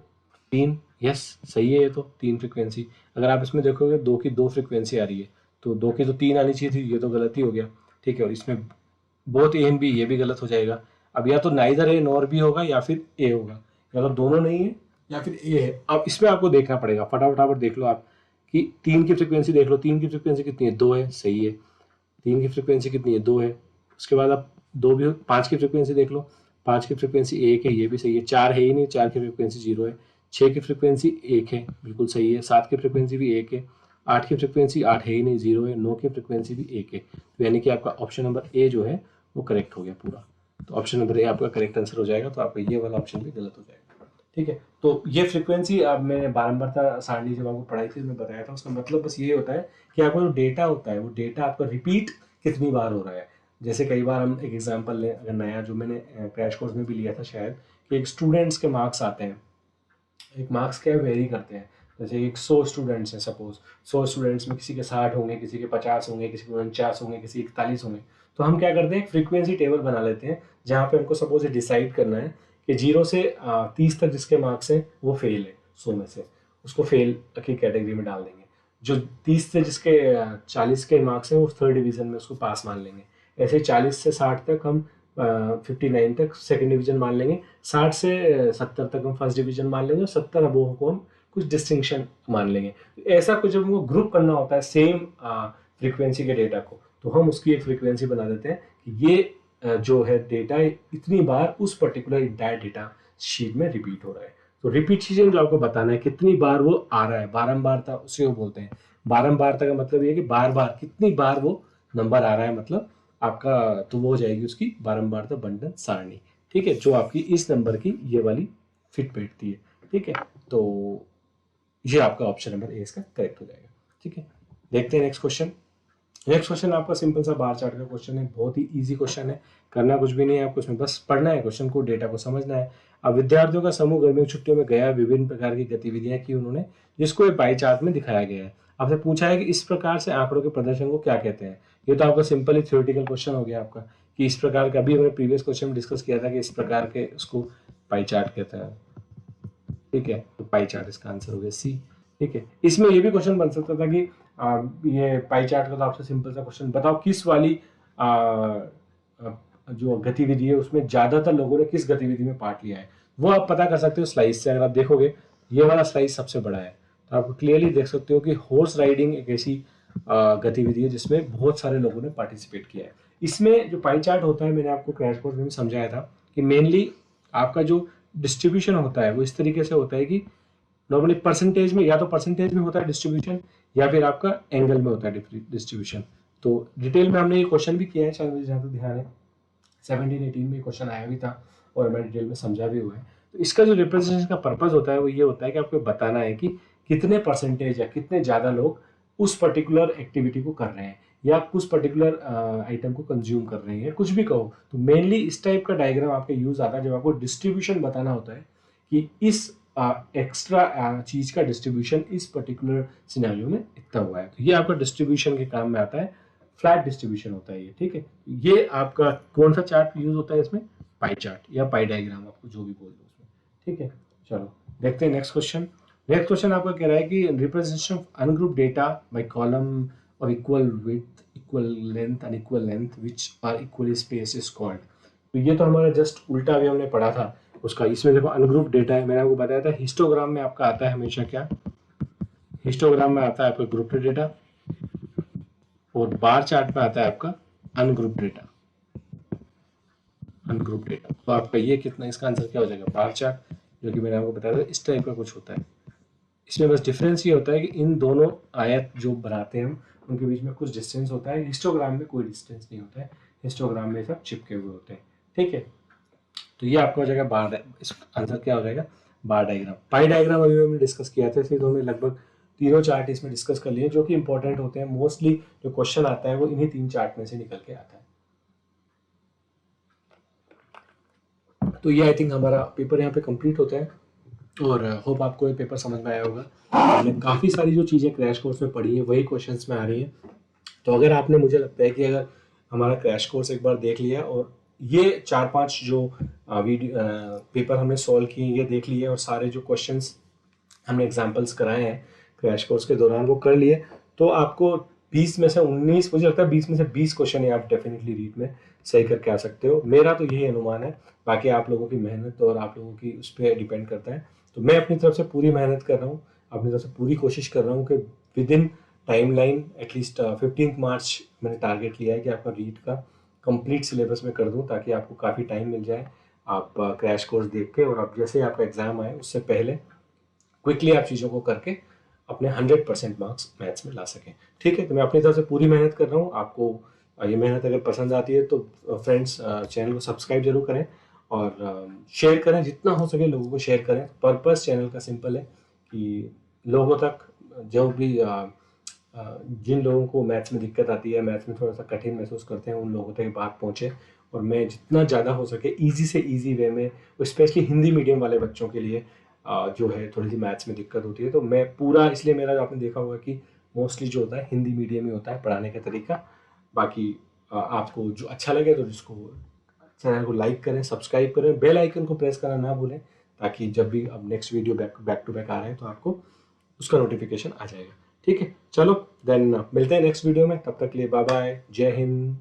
3, यस सही है, ये तो 3 फ्रीक्वेंसी। अगर आप इसमें देखोगे 2 की 2 फ्रीक्वेंसी आ रही है, तो 2 की तो 3 आनी चाहिए थी, ये तो गलती हो गया। ठीक है, और इसमें बोथ ए एंड बी, ये भी गलत हो जाएगा। अब या तो नाइदर ए नॉर बी होगा या फिर ए होगा, या तो दोनों नहीं है या फिर ए है। अब इसमें आपको देखना पड़ेगा, फटाफट देख लो आप कि 3 की फ्रीक्वेंसी देख लो। 3 की फ्रीक्वेंसी कितनी है, 2 है, सही है। 3 की फ्रीक्वेंसी कितनी है, 2 है। उसके बाद आप 5 की फ्रीक्वेंसी देख लो। 5 की फ्रीक्वेंसी 1 है, ये भी सही है। 4 है ही नहीं, 4 की फ्रीक्वेंसी 0 है। 6 की फ्रीक्वेंसी 1 है, बिल्कुल सही है। 7 की फ्रीक्वेंसी भी 1 है। 8 की फ्रीक्वेंसी 8 है ही नहीं, 0 है। 9 की फ्रीक्वेंसी भी 1 है। तो यानी कि आपका ऑप्शन नंबर ए जो है वो करेक्ट हो गया पूरा। तो ऑप्शन नंबर ए आपका करेक्ट आंसर हो जाएगा। तो आपका ये वाला ऑप्शन भी गलत हो जाएगा। ठीक है, तो ये फ्रीक्वेंसी अब मैंने बारंबारता सारणी जब आपको पढ़ाई थी मैं बताया था, उसका मतलब बस ये होता है कि आपका जो डेटा होता है वो डेटा आपका रिपीट कितनी बार हो रहा है। जैसे कई बार हम एक एग्जांपल लें, अगर नया जो मैंने क्रैश कोर्स में भी लिया था शायद, कि एक स्टूडेंट्स के मार्क्स आते हैं, एक मार्क्स क्या वेरी करते हैं। जैसे एक 100 स्टूडेंट्स हैं, सपोज 100 स्टूडेंट्स में किसी के 60 होंगे, किसी के 50 होंगे, किसी के 49 होंगे, किसी के 41 होंगे। तो हम क्या करते हैं, फ्रीक्वेंसी टेबल बना लेते हैं जहाँ पे हमको सपोज ये डिसाइड करना है कि 0 से 30 तक जिसके मार्क्स हैं वो फेल है 100 में से, उसको फेल की कैटेगरी में डाल देंगे। जो 30 से जिसके 40 के मार्क्स हैं वो थर्ड डिवीजन में उसको पास मान लेंगे। ऐसे 40 से 60 तक हम 59 तक सेकंड डिवीजन मान लेंगे। 60 से 70 तक हम फर्स्ट डिवीजन मान लेंगे और 70 अबोव को हम कुछ डिस्टिंक्शन मान लेंगे। तो ऐसा कुछ जब हमको ग्रुप करना होता है सेम फ्रीक्वेंसी के डेटा को, तो हम उसकी एक फ्रीक्वेंसी बना देते हैं कि ये जो है डेटा इतनी बार उस पर्टिकुलर इंटायर डेटा शीट में रिपीट हो रहा है। तो रिपीटिशन जो आपको बताना है कितनी बार वो आ रहा है, बारंबारता उसे वो बोलते हैं। बारंबारता का मतलब ये है कि बार बार कितनी बार वो नंबर आ रहा है, मतलब आपका, तो वो हो जाएगी उसकी बारंबारता बंटन सारणी। ठीक है, जो आपकी इस नंबर की ये वाली फिट बैठती है। ठीक है, तो ये आपका ऑप्शन नंबर ए इसका करेक्ट हो जाएगा। ठीक है, देखते हैं नेक्स्ट क्वेश्चन। नेक्स्ट क्वेश्चन आपका सिंपल सा बार चार्ट का क्वेश्चन है, बहुत ही इजी क्वेश्चन है। करना कुछ भी नहीं है आपको, इसमें बस पढ़ना है क्वेश्चन को, डेटा को समझना है। अब विद्यार्थियों का समूह गर्मियों की छुट्टियों में गया, विभिन्न प्रकार की गतिविधियां की उन्होंने, जिसको एक पाई चार्ट में दिखाया गया है। आपसे पूछा है कि इस प्रकार से आंकड़ों के प्रदर्शन को क्या कहते हैं। ये तो आपका सिंपल ही थ्योरेटिकल क्वेश्चन हो गया आपका, कि इस प्रकार का, अभी हमने प्रीवियस क्वेश्चन में डिस्कस किया था कि इस प्रकार के उसको पाई चार्ट कहते हैं। ठीक है, तो पाई चार्ट इसका आंसर हो गया सी। ठीक है, इसमें ये भी क्वेश्चन बन सकता था कि ये पाई चार्ट का तो आपसे सिंपल सा क्वेश्चन, बताओ किस वाली जो गतिविधि है उसमें ज्यादातर लोगों ने किस गतिविधि में पार्ट लिया है। वो आप पता कर सकते हो स्लाइस से। अगर आप देखोगे ये वाला स्लाइस सबसे बड़ा है, तो आप क्लियरली देख सकते हो कि हॉर्स राइडिंग एक ऐसी गतिविधि है जिसमें बहुत सारे लोगों ने पार्टिसिपेट किया है। इसमें जो पाई चार्ट होता है, मैंने आपको क्रैश कोर्स में भी समझाया था कि मेनली आपका जो डिस्ट्रीब्यूशन होता है वो इस तरीके से होता है कि नॉर्मली परसेंटेज में, या तो परसेंटेज में होता है डिस्ट्रीब्यूशन, या फिर आपका एंगल में होता है डिस्ट्रीब्यूशन। तो डिटेल में हमने ये क्वेश्चन भी किया है, शायद मुझे जहाँ तक ध्यान है 17-18 में क्वेश्चन आया भी था और मैं डिटेल में समझा भी हुआ है। तो इसका जो रिप्रेजेंटेशन का पर्पज होता है वो ये होता है कि आपको बताना है कि कितने परसेंटेज या कितने ज़्यादा लोग उस पर्टिकुलर एक्टिविटी को कर रहे हैं। या कुछ पर्टिकुलर आइटम को कंज्यूम कर रहे हैं, कुछ भी कहो। तो मेनली इस टाइप का डायग्राम आपका यूज आता है जब आपको डिस्ट्रीब्यूशन बताना होता है कि इस एक्स्ट्रा चीज का डिस्ट्रीब्यूशन इस पर्टिकुलर सिनेरियो में इतना हुआ है। तो ये आपका डिस्ट्रीब्यूशन के काम में आता है, फ्लैट डिस्ट्रीब्यूशन होता है ये, ठीक है। ये आपका कौन सा चार्ट यूज होता है इसमें, पाई चार्ट या पाई डायग्राम, आपको जो भी बोल दो उसमें, ठीक है। चलो देखते हैं नेक्स्ट क्वेश्चन। नेक्स्ट क्वेश्चन आपका कह रहा है कि representation of ungroup data by column of equal width, equal length and equal length which are equally space is called. तो ये तो हमारा जस्ट उल्टा अभी हमने पढ़ा था उसका। इसमें देखो अनग्रुप डेटा है, मैंने आपको बताया था हिस्टोग्राम में आपका आता है हमेशा क्या, हिस्टोग्राम में आता है आपका ग्रुप्ड डेटा और बार चार्ट में आता है आपका अनग्रुप डेटा, अनग्रुप डेटा। तो आपका ये कितना, इसका आंसर क्या हो जाएगा, बार चार्ट, जो कि मैंने आपको बताया था इस टाइप का कुछ होता है। इसमें बस डिफरेंस ये होता है कि इन दोनों आयत जो बनाते हैं हम उनके बीच में कुछ डिस्टेंस होता है, हिस्टोग्राम में कोई डिस्टेंस नहीं होता है, हिस्टोग्राम में सब चिपके हुए होते हैं, ठीक है। तो ये आपका हो जाएगा बार, इस आंसर क्या हो जाएगा, बार डायग्राम। पाई डायग्राम अभी हमने डिस्कस किया था, इसलिए तो हमने लगभग तीनों चार्ट इसमें डिस्कस कर लिए जो कि इंपॉर्टेंट होते हैं। मोस्टली जो क्वेश्चन आता है वो इन्हीं 3 चार्ट में से निकल के आता है। तो ये आई थिंक हमारा पेपर यहाँ पे कंप्लीट होता है और होप आपको ये पेपर समझ में आया होगा। हमने काफ़ी सारी जो चीज़ें क्रैश कोर्स में पढ़ी हैं वही क्वेश्चंस में आ रही हैं। तो अगर आपने, मुझे लगता है कि अगर हमारा क्रैश कोर्स एक बार देख लिया और ये 4-5 जो वीडियो पेपर हमने सॉल्व किए ये देख लिए और सारे जो क्वेश्चंस हमने एग्जाम्पल्स कराए हैं क्रैश कोर्स के दौरान वो कर लिए, तो आपको 20 में से 19, मुझे लगता है 20 में से 20 क्वेश्चन ही आप डेफिनेटली रीड में सही करके आ सकते हो। मेरा तो यही अनुमान है, बाकी आप लोगों की मेहनत और आप लोगों की उस पर डिपेंड करता है। तो मैं अपनी तरफ से पूरी मेहनत कर रहा हूँ, अपनी तरफ से पूरी कोशिश कर रहा हूँ कि विद इन टाइमलाइन एटलीस्ट 15 मार्च मैंने टारगेट लिया है कि आपका रीड का कंप्लीट सिलेबस में कर दूं, ताकि आपको काफ़ी टाइम मिल जाए आप क्रैश कोर्स देख के, और आप जैसे आपका एग्जाम आए उससे पहले क्विकली आप चीज़ों को करके अपने 100% मार्क्स मैथ्स में ला सकें, ठीक है। तो मैं अपनी तरफ से पूरी मेहनत कर रहा हूँ। आपको ये मेहनत अगर पसंद आती है तो फ्रेंड्स चैनल को सब्सक्राइब जरूर करें और शेयर करें, जितना हो सके लोगों को शेयर करें। पर्पस चैनल का सिंपल है कि लोगों तक जो भी जिन लोगों को मैथ्स में दिक्कत आती है, मैथ्स में थोड़ा सा कठिन महसूस करते हैं, उन लोगों तक बात पहुँचे और मैं जितना ज़्यादा हो सके ईजी से ईजी वे में, स्पेशली हिंदी मीडियम वाले बच्चों के लिए जो है थोड़ी सी मैथ्स में दिक्कत होती है, तो मैं पूरा, इसलिए मेरा आपने देखा होगा कि मोस्टली जो होता है हिंदी मीडियम ही होता है पढ़ाने का तरीका। बाकी आपको जो अच्छा लगे तो जिसको चैनल को लाइक करें, सब्सक्राइब करें, बेल आइकन को प्रेस करना ना भूलें, ताकि जब भी अब next video back to back आ रहे हैं तो आपको उसका नोटिफिकेशन आ जाएगा, ठीक है। चलो देन मिलते हैं नेक्स्ट वीडियो में, तब तक के लिए बाय बाय, जय हिंद।